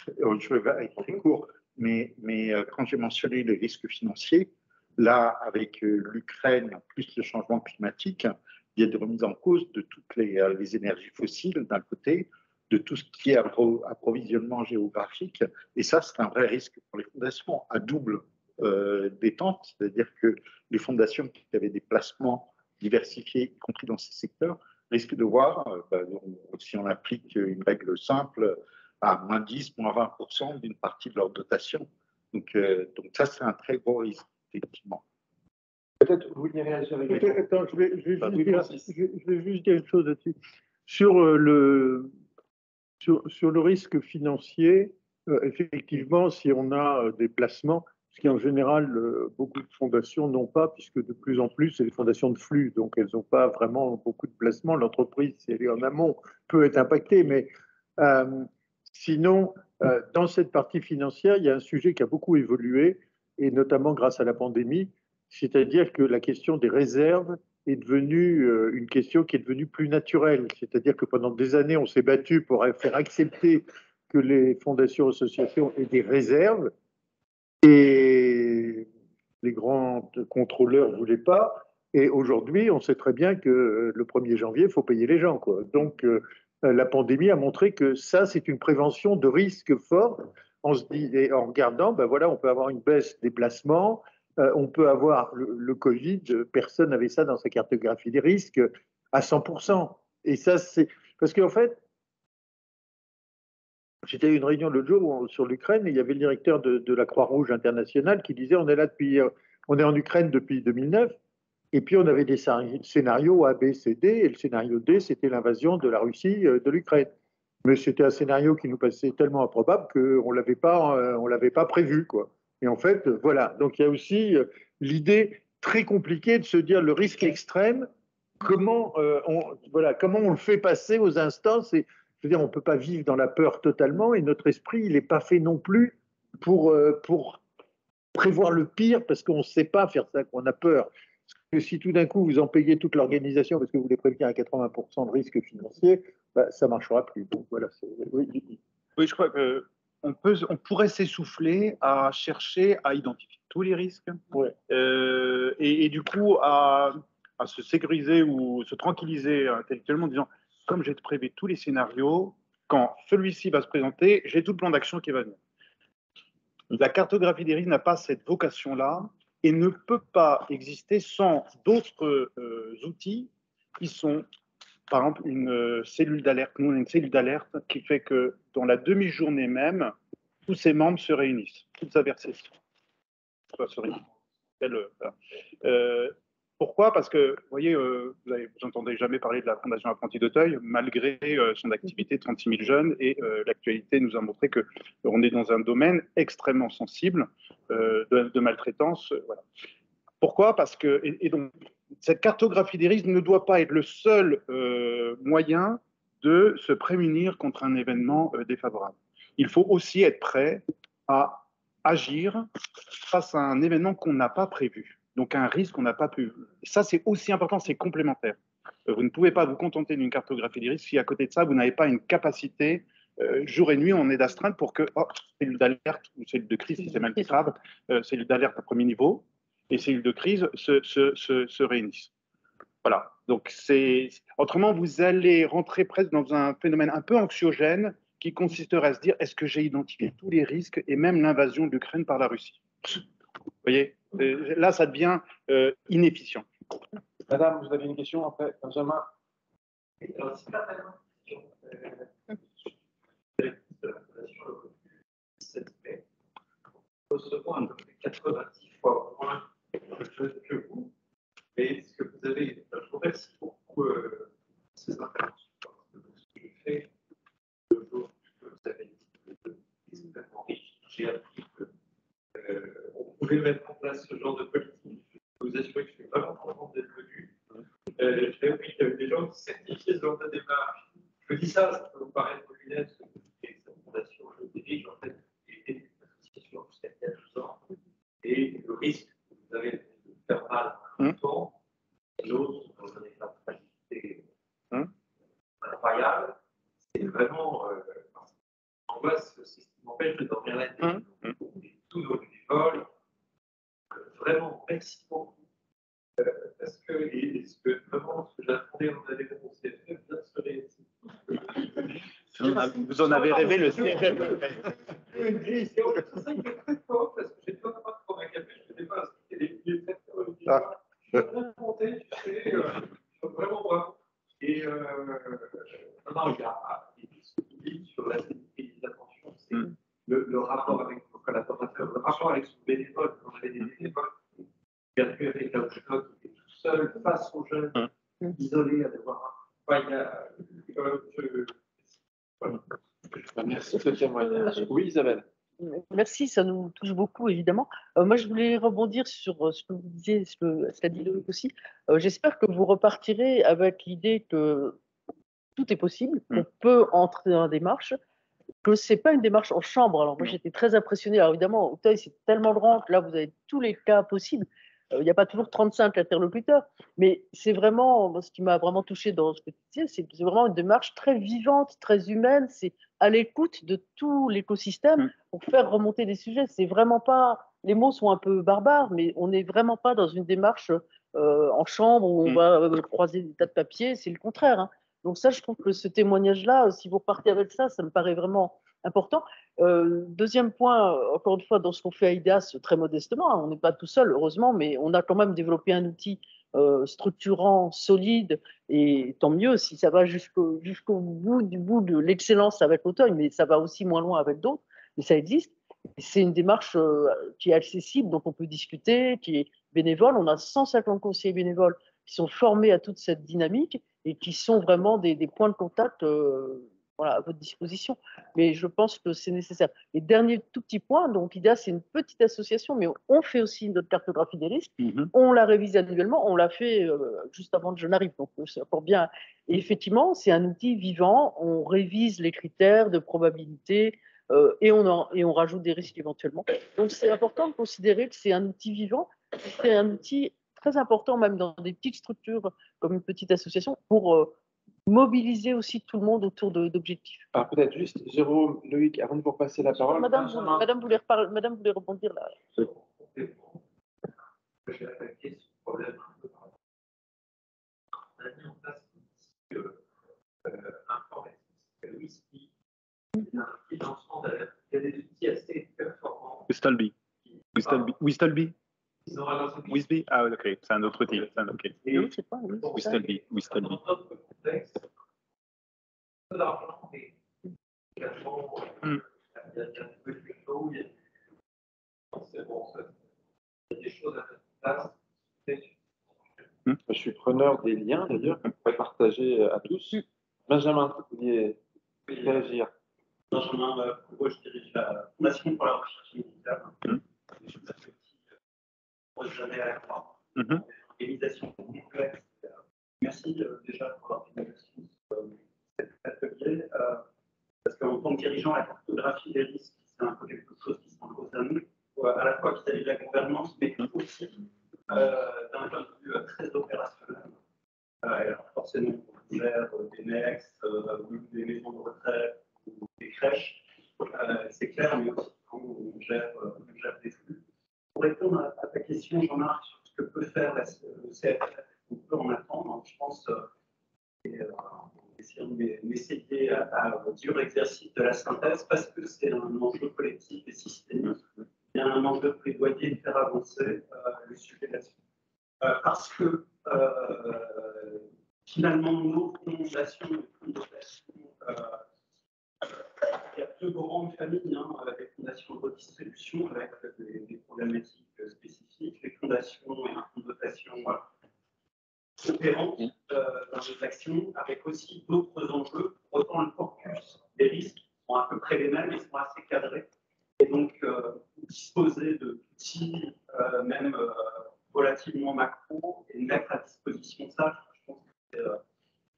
je vais être très court, quand j'ai mentionné les risques financiers, là, avec l'Ukraine, plus le changement climatique, il y a des remises en cause de toutes les énergies fossiles d'un côté, de tout ce qui est approvisionnement géographique. Et ça, c'est un vrai risque pour les fondations à double détente, c'est-à-dire que les fondations qui avaient des placements diversifiés, y compris dans ces secteurs, risquent de voir, si on applique une règle simple, à moins 10, moins 20% d'une partie de leur dotation. Donc ça, c'est un très gros risque, effectivement. Peut-être vous vouliez réagir avec Attends, je vais juste dire une chose là-dessus. Sur le risque financier, effectivement, si on a des placements, ce qui en général, beaucoup de fondations n'ont pas, puisque de plus en plus, c'est des fondations de flux, donc elles n'ont pas vraiment beaucoup de placements. L'entreprise, si elle est en amont, peut être impactée, mais sinon, dans cette partie financière, il y a un sujet qui a beaucoup évolué, et notamment grâce à la pandémie, c'est-à-dire que la question des réserves est devenue une question qui est devenue plus naturelle. C'est-à-dire que pendant des années, on s'est battu pour faire accepter que les fondations associations aient des réserves, et les grands contrôleurs ne voulaient pas. Et aujourd'hui, on sait très bien que le 1er janvier, il faut payer les gens, quoi. Donc, la pandémie a montré que ça, c'est une prévention de risque fort. On se dit, et en regardant, ben voilà, on peut avoir une baisse des placements, on peut avoir le Covid, personne n'avait ça dans sa cartographie des risques à 100%. Et ça, c'est parce qu'en fait, j'étais à une réunion l'autre jour sur l'Ukraine et il y avait le directeur de la Croix-Rouge internationale qui disait on est en Ukraine depuis 2009 et puis on avait des scénarios A, B, C, D et le scénario D c'était l'invasion de la Russie de l'Ukraine. Mais c'était un scénario qui nous passait tellement improbable qu'on l'avait pas prévu, quoi. Et en fait, voilà. Donc il y a aussi l'idée très compliquée de se dire le risque extrême, comment on le fait passer aux instances. Et je veux dire, on ne peut pas vivre dans la peur totalement et notre esprit, il n'est pas fait non plus pour prévoir le pire parce qu'on ne sait pas faire ça, qu'on a peur. Parce que si tout d'un coup vous en payez toute l'organisation parce que vous voulez prévenir à 80% de risque financier, bah, ça ne marchera plus. Donc voilà, oui. Oui, je crois qu'on pourrait s'essouffler à chercher à identifier tous les risques et du coup à se sécuriser ou se tranquilliser intellectuellement en disant comme j'ai prévu tous les scénarios, quand celui-ci va se présenter, j'ai tout le plan d'action qui va venir. La cartographie des risques n'a pas cette vocation-là et ne peut pas exister sans d'autres outils qui sont, par exemple, une cellule d'alerte. Nous, on a une cellule d'alerte qui fait que dans la demi-journée même, tous ses membres se réunissent, toute sa session se réunissent. Pourquoi? Parce que, vous voyez, vous n'entendez jamais parler de la Fondation Apprentis d'Auteuil, malgré son activité, 36 000 jeunes, et l'actualité nous a montré qu'on est dans un domaine extrêmement sensible de maltraitance. Voilà. Pourquoi? Parce que, et donc, cette cartographie des risques ne doit pas être le seul moyen de se prémunir contre un événement défavorable. Il faut aussi être prêt à agir face à un événement qu'on n'a pas prévu, donc un risque qu'on n'a pas prévu. Ça, c'est aussi important, c'est complémentaire. Vous ne pouvez pas vous contenter d'une cartographie des risques si à côté de ça, vous n'avez pas une capacité, jour et nuit, on est d'astreinte pour que, cellule d'alerte ou cellule de crise, si c'est mal grave, cellule d'alerte à premier niveau, et cellules de crise se réunissent. Voilà. Donc, autrement, vous allez rentrer presque dans un phénomène un peu anxiogène qui consisterait à se dire est-ce que j'ai identifié tous les risques et même l'invasion de l'Ukraine par la Russie? Vous voyez, là, ça devient inefficient. Madame, vous avez une question après, Benjamin? Alors, c'est pas vraiment une question. Recevons à peu près 90 fois moins que vous. Et ce que vous avez, je vous remercie beaucoup ces interventions. Ce que j'ai fait le jour que vous avez dit est extrêmement riche. J'ai appris qu'on pouvait mettre en place ce genre de politique. Je peux vous assurer que je suis vraiment content d'être venu. J'ai appris qu'il y avait des gens qui certifiaient ce genre de démarche. Je dis ça peut vous paraître lunettes, parce que cette fondation, je dirige en fait, était une association jusqu'à 12 ans. Et le risque que vous avez de faire mal à un temps, et l'autre, dans un état de fragilité incroyable, c'est vraiment angoisse, c'est ce qui m'empêche de dormir la nuit. tous nos bénévoles. Vraiment, merci beaucoup. Parce que, vraiment, ce que j'attendais en allant au CFF, bien se réaliser. Vous en avez rêvé le CFF. C'est ça qui est très fort, parce que j'ai pas de prendre un café, je ne sais pas, c'était des milliers de secteurs. Je suis bien monté, tu sais, vraiment bravo. Et non, il y a ce que tu dis sur la qualité des attentions, c'est le rapport avec nos collaborateurs, le rapport avec son bénévole, quand on avait des bénévoles, perdu avec un jeune qui était tout seul, face aux jeunes, isolé, à devoir. Enfin, il y a. Voilà. Merci de ce témoignage. Oui, Isabelle. Merci, ça nous touche beaucoup, évidemment. Moi, je voulais rebondir sur ce que vous disiez, ce qu'a dit Loïc aussi. J'espère que vous repartirez avec l'idée que tout est possible, qu'on peut entrer dans la démarche, que ce n'est pas une démarche en chambre. Alors, moi, j'étais très impressionnée. Alors, évidemment, Auteuil, c'est tellement grand que là, vous avez tous les cas possibles. Il n'y a pas toujours 35 interlocuteurs, mais c'est vraiment, ce qui m'a vraiment touchée dans ce que tu disais, c'est vraiment une démarche très vivante, très humaine, c'est à l'écoute de tout l'écosystème pour faire remonter des sujets. C'est vraiment pas, les mots sont un peu barbares, mais on n'est vraiment pas dans une démarche en chambre où on va croiser des tas de papiers, c'est le contraire, hein. Donc ça, je trouve que ce témoignage-là, si vous repartez avec ça, ça me paraît vraiment important. Deuxième point, encore une fois, dans ce qu'on fait à IDEAS, très modestement, hein, on n'est pas tout seul, heureusement, mais on a quand même développé un outil structurant, solide, et tant mieux si ça va jusqu'au bout de l'excellence avec Auteuil, mais ça va aussi moins loin avec d'autres, mais ça existe. C'est une démarche qui est accessible, donc on peut discuter, qui est bénévole. On a 150 conseillers bénévoles qui sont formés à toute cette dynamique et qui sont vraiment des points de contact voilà, à votre disposition. Mais je pense que c'est nécessaire. Et dernier tout petit point, donc IDEAS, c'est une petite association, mais on fait aussi notre cartographie des risques. On la révise annuellement, on l'a fait juste avant que je n'arrive, donc c'est encore bien. Et effectivement, c'est un outil vivant, on révise les critères de probabilité et on rajoute des risques éventuellement. Donc c'est important de considérer que c'est un outil vivant, c'est un outil très important même dans des petites structures comme une petite association pour mobiliser aussi tout le monde autour d'objectifs. Alors peut-être juste, Jérôme, Loïc, avant de vous repasser la parole. Madame voulait rebondir là. J'ai attaqué ce problème un peu par on a mis en place un outil informatique, c'est le WISPI, qui est un lancement d'alerte. Il y a des outils assez performants. Whistleby. Whistleby. Whisby. Ah, ok, c'est un autre outil. Non, c'est pas. Whistleby. Dans notre contexte, peu d'argent, mais également, il y a un peu de chaud, c'est bon, il y a des choses à mettre en place. Je suis preneur des liens, d'ailleurs, qu'on pourrait partager à tous. Benjamin, vous vouliez réagir. Benjamin, pour eux, je dirige la Fondation pour la recherche médicale. Je suis associé jamais à la croix. Organisation complexe. Merci déjà pour l'organisation de cet atelier. Parce qu'en tant que dirigeant, la cartographie des risques, c'est un peu quelque chose qui s'impose à nous, à la fois vis-à-vis de la gouvernance, mais aussi d'un point de vue très opérationnel. Alors forcément, on gère des NEX, ou des maisons de retraite, ou des crèches, c'est clair, mais aussi quand on gère des flux. Pour répondre à ta question, Jean-Marc, sur ce que peut faire le CFF, on peut en attendre, je pense, essayer au dur exercice de la synthèse, parce que c'est un enjeu collectif et systémique. Il y a un enjeu de plaidoyer de faire avancer le sujet là-dessus. Parce que finalement, nos fondations, il y a deux grandes familles, les fondations de redistribution avec des problématiques spécifiques, les fondations et les fonds de dotation opérantes dans les actions, avec aussi d'autres enjeux. Autant le corpus des risques sont à peu près les mêmes, ils sont assez cadrés. Et donc, disposer d'outils, même relativement macro, et mettre à disposition ça, je pense que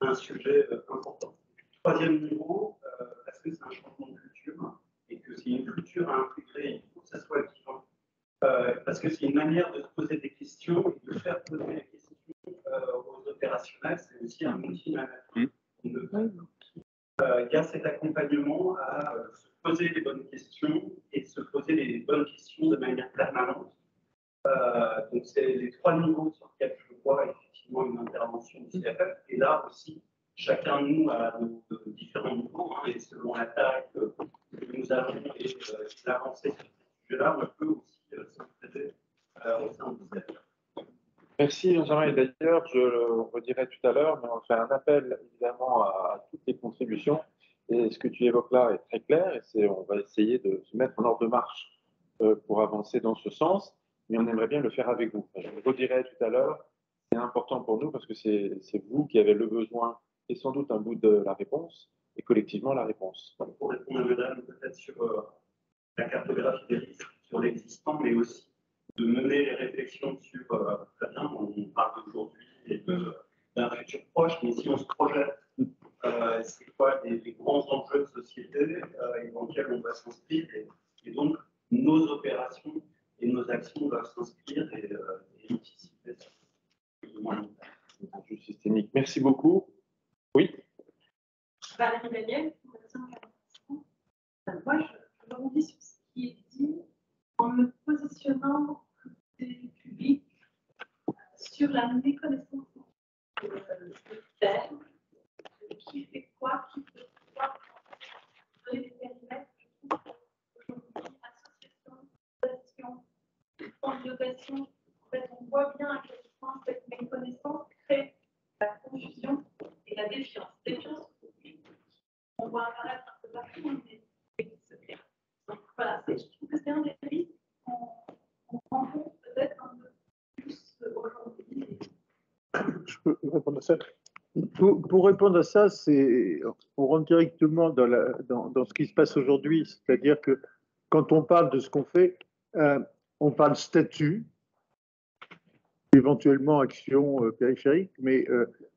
c'est un sujet important. Troisième niveau, parce que c'est un changement de culture, et que c'est une culture à intégrer, il faut que ça soit vivant. Parce que c'est une manière de se poser des questions et de faire poser des questions aux opérationnels, c'est aussi un outil management. Il via cet accompagnement à se poser les bonnes questions et se poser les bonnes questions de manière permanente. Donc, c'est les 3 niveaux sur lesquels je vois effectivement une intervention du CFF. Et là aussi, chacun de nous a nos différents niveaux, hein, et selon la taille que nous avons et l'avancée sur ce sujet-là, on peut aussi s'entraider au sein du CFF. Merci Benjamin. Et d'ailleurs, je le redirai tout à l'heure, mais on fait un appel évidemment à toutes les contributions. Et ce que tu évoques là est très clair, et on va essayer de se mettre en ordre de marche pour avancer dans ce sens, mais on aimerait bien le faire avec vous. Je le redirai tout à l'heure, c'est important pour nous parce que c'est vous qui avez le besoin et sans doute un bout de la réponse, et collectivement la réponse. Pour répondre à madame, peut-être sur la cartographie des risques, sur l'existant, mais aussi de mener les réflexions sur, très bien, on parle d'aujourd'hui et d'un futur proche, mais si on se projette, c'est quoi les grands enjeux de société dans lesquels on va s'inscrire, et donc nos opérations et nos actions doivent s'inscrire et anticiper ça. Systémique. Merci beaucoup. Oui. Valérie Daniel, moi, je rebondis sur ce qui est dit en me positionnant du public sur la méconnaissance du terme, qui fait quoi, qui fait quoi, dans les périmètres, je trouve qu'aujourd'hui, association, fondation, en fait, on voit bien à quel point cette méconnaissance crée la confusion et la défiance. Défiance, on voit apparaître un peu partout, mais donc voilà, je trouve que c'est un des risques qu'on rencontre peut-être un peu plus aujourd'hui. Je peux répondre à ça. Pour répondre à ça, c'est on rentre directement dans ce qui se passe aujourd'hui, c'est-à-dire que quand on parle de ce qu'on fait, on parle statut, éventuellement action périphérique, mais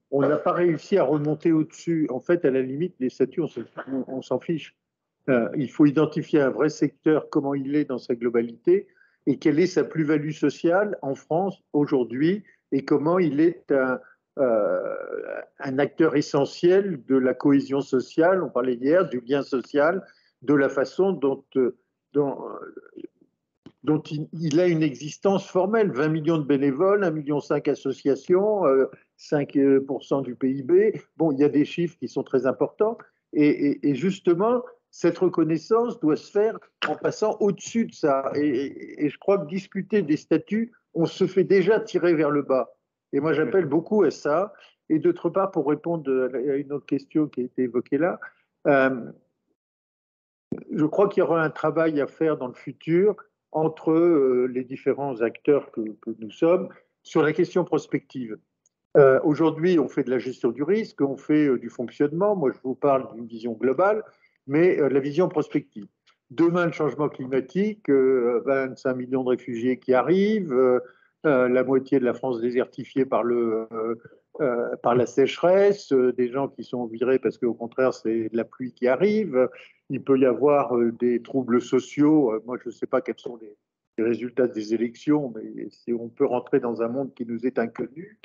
on n'a pas réussi à remonter au-dessus. En fait, à la limite, les statuts, on s'en fiche. Il faut identifier un vrai secteur, comment il est dans sa globalité, et quelle est sa plus-value sociale en France aujourd'hui, et comment il est un acteur essentiel de la cohésion sociale, on parlait hier, du lien social, de la façon dont il a une existence formelle. 20 millions de bénévoles, 1,5 million d'associations, 5% du PIB. Bon, il y a des chiffres qui sont très importants. Et justement, cette reconnaissance doit se faire en passant au-dessus de ça. Et je crois que discuter des statuts, on se fait déjà tirer vers le bas. Et moi, j'appelle beaucoup à ça. Et d'autre part, pour répondre à une autre question qui a été évoquée là, je crois qu'il y aura un travail à faire dans le futur entre les différents acteurs que nous sommes sur la question prospective. Aujourd'hui, on fait de la gestion du risque, on fait du fonctionnement. Moi, je vous parle d'une vision globale, mais la vision prospective. Demain, le changement climatique, 25 millions de réfugiés qui arrivent, la moitié de la France désertifiée par la sécheresse, des gens qui sont virés parce qu'au contraire, c'est de la pluie qui arrive. Il peut y avoir des troubles sociaux. Moi, je ne sais pas quels sont les résultats des élections, mais si on peut rentrer dans un monde qui nous est inconnu.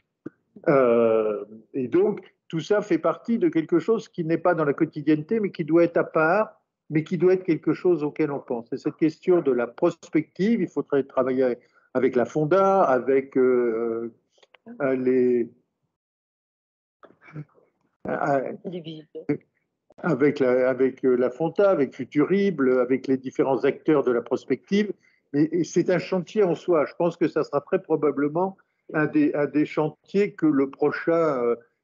Et donc, tout ça fait partie de quelque chose qui n'est pas dans la quotidienneté, mais qui doit être à part, mais qui doit être quelque chose auquel on pense. Et cette question de la prospective, il faudrait travailler avec la Fonda, avec les avec la Fonda, avec Futurible, avec les différents acteurs de la prospective. Mais c'est un chantier en soi. Je pense que ça sera très probablement un des chantiers que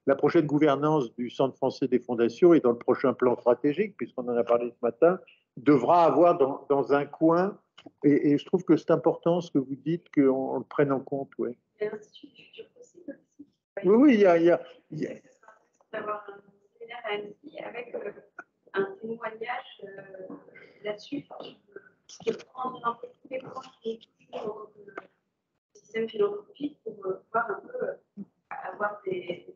la prochaine gouvernance du Centre français des fondations et dans le prochain plan stratégique, puisqu'on en a parlé ce matin, devra avoir dans un coin. Et je trouve que c'est important ce que vous dites, qu'on le prenne en compte. Ouais. Il y a l'Institut du futur possible aussi. Oui, il y a... D'avoir un séminaire à Annecy avec un témoignage là-dessus, de prendre un peu tous les points qui sont dans le système philanthropique pour pouvoir un peu avoir des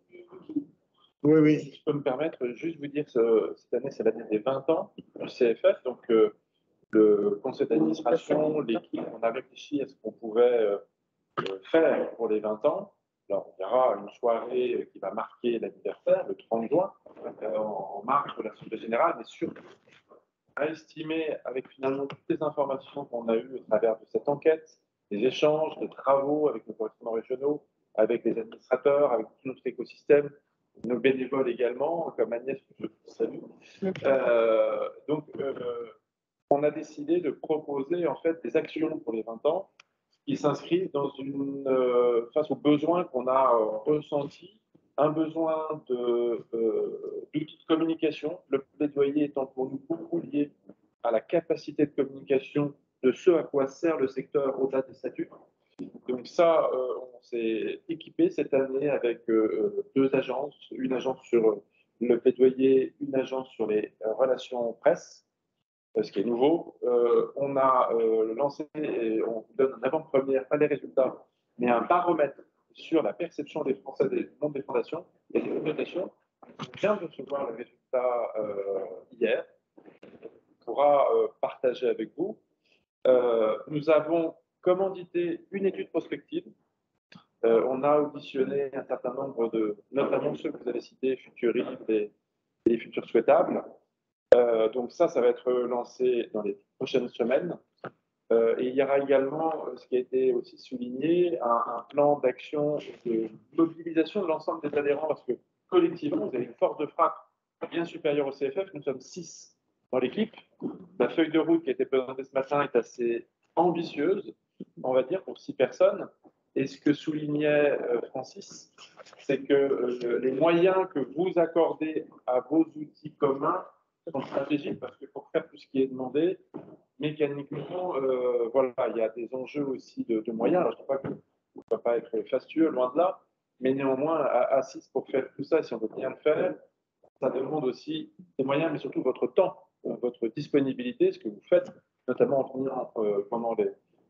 Oui, oui. Si je peux me permettre, juste vous dire, cette année, c'est l'année des 20 ans du CFF, donc le conseil d'administration, l'équipe, on a réfléchi à ce qu'on pouvait faire pour les 20 ans. Alors, il y aura une soirée qui va marquer l'anniversaire, le 30 juin, en marge de l'Assemblée générale, mais surtout à estimer, avec finalement toutes les informations qu'on a eues au travers de cette enquête, des échanges, des travaux avec nos correspondants régionaux, avec les administrateurs, avec tout notre écosystème, nos bénévoles également, comme Agnès, que je vous salue. On a décidé de proposer en fait des actions pour les 20 ans qui s'inscrivent dans face aux besoins qu'on a ressentis, un besoin d'outils de communication, le plaidoyer étant pour nous beaucoup lié à la capacité de communication de ce à quoi sert le secteur au-delà des statuts. Donc ça, on s'est équipé cette année avec 2 agences, une agence sur le plaidoyer, une agence sur les relations presse, ce qui est nouveau. On a lancé, et on vous donne en avant-première, pas les résultats, mais un baromètre sur la perception des Français du monde des fondations et des fondations. On vient de recevoir les résultats hier. On pourra partager avec vous. Nous avons commandité une étude prospective. On a auditionné un certain nombre notamment ceux que vous avez cités, Futuribles et les futurs souhaitables. Donc ça va être lancé dans les prochaines semaines. Et il y aura également, ce qui a été aussi souligné, un plan d'action de mobilisation de l'ensemble des adhérents, parce que collectivement, vous avez une force de frappe bien supérieure au CFF. Nous sommes 6 dans l'équipe. La feuille de route qui a été présentée ce matin est assez ambitieuse, on va dire, pour 6 personnes. Et ce que soulignait Francis, c'est que les moyens que vous accordez à vos outils communs sont stratégiques, parce que pour faire tout ce qui est demandé, mécaniquement, voilà, il y a des enjeux aussi de moyens. Alors, je ne dis pas que vous ne pouvez pas être fastueux, loin de là, mais néanmoins, à 6 pour faire tout ça, si on veut bien le faire, ça demande aussi des moyens, mais surtout votre temps, votre disponibilité, ce que vous faites, notamment en venant pendant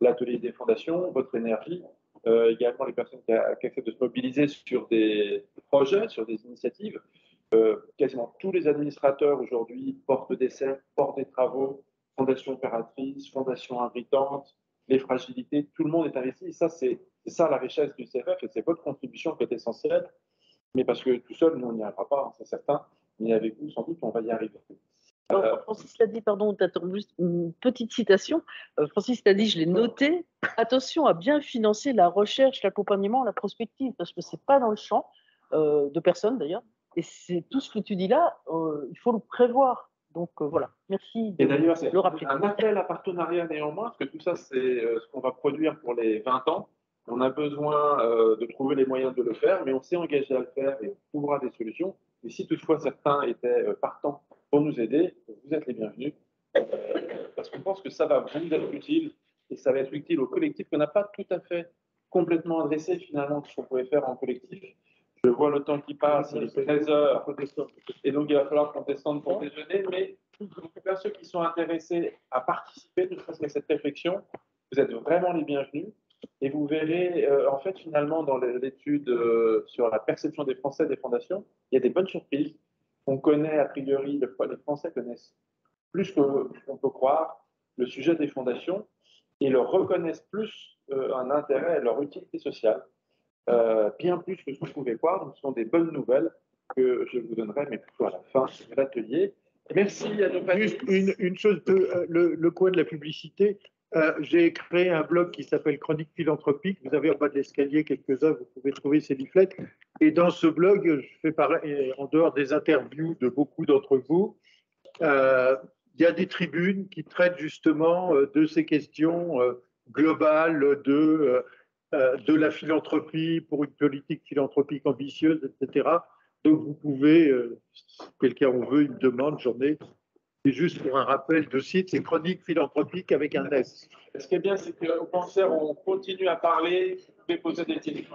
l'atelier des fondations, votre énergie, également les personnes qui acceptent de se mobiliser sur des projets, sur des initiatives. Quasiment tous les administrateurs aujourd'hui portent des cercles, portent des travaux, fondation opératrice, fondation invitante, les fragilités, tout le monde est investi. Et ça, c'est ça la richesse du CFF et c'est votre contribution qui est essentielle. Mais parce que tout seul, nous, on n'y arrivera pas, hein, c'est certain. Mais avec vous, sans doute, on va y arriver. Alors, Francis l'a dit, pardon, t'attends juste une petite citation. Francis l'a dit, je l'ai noté. Attention à bien financer la recherche, l'accompagnement, la prospective, parce que c'est pas dans le champ de personne d'ailleurs. Et c'est tout ce que tu dis là, il faut le prévoir. Donc voilà, merci de et d'ailleurs, c'est le rappeler. un appel à partenariat néanmoins, parce que tout ça, c'est ce qu'on va produire pour les 20 ans. On a besoin de trouver les moyens de le faire, mais on s'est engagé à le faire et on trouvera des solutions. Et si toutefois certains étaient partants pour nous aider, vous êtes les bienvenus, parce qu'on pense que ça va vous être utile et ça va être utile au collectif qu'on n'a pas tout à fait complètement adressé finalement ce qu'on pouvait faire en collectif. Je vois le temps qui passe, il est 13 heures, et donc il va falloir qu'on descende pour déjeuner, mais pour ceux qui sont intéressés à participer, ne serait-ce qu'à cette réflexion, vous êtes vraiment les bienvenus. Et vous verrez, en fait, finalement, dans l'étude sur la perception des Français des fondations, il y a des bonnes surprises. On connaît, a priori, les Français connaissent plus qu'on peut croire le sujet des fondations et leur reconnaissent plus un intérêt et leur utilité sociale, bien plus que ce que vous pouvez croire. Donc, ce sont des bonnes nouvelles que je vous donnerai, mais plutôt à la fin de l'atelier. Merci à nos panélistes. Juste une chose, le coin de la publicité. J'ai créé un blog qui s'appelle Chronique Philanthropique. Vous avez en bas de l'escalier quelques-uns, vous pouvez trouver ces leaflets. Et dans ce blog, je fais pareil, en dehors des interviews de beaucoup d'entre vous, il y a des tribunes qui traitent justement de ces questions globales de la philanthropie pour une politique philanthropique ambitieuse, etc. Donc vous pouvez, si quelqu'un en veut, une demande, j'en ai. C'est juste pour un rappel de site, c'est Chronique Philanthropique avec un S. Ce qui est bien, c'est qu'au concert, on continue à parler, vous pouvez poser des questions.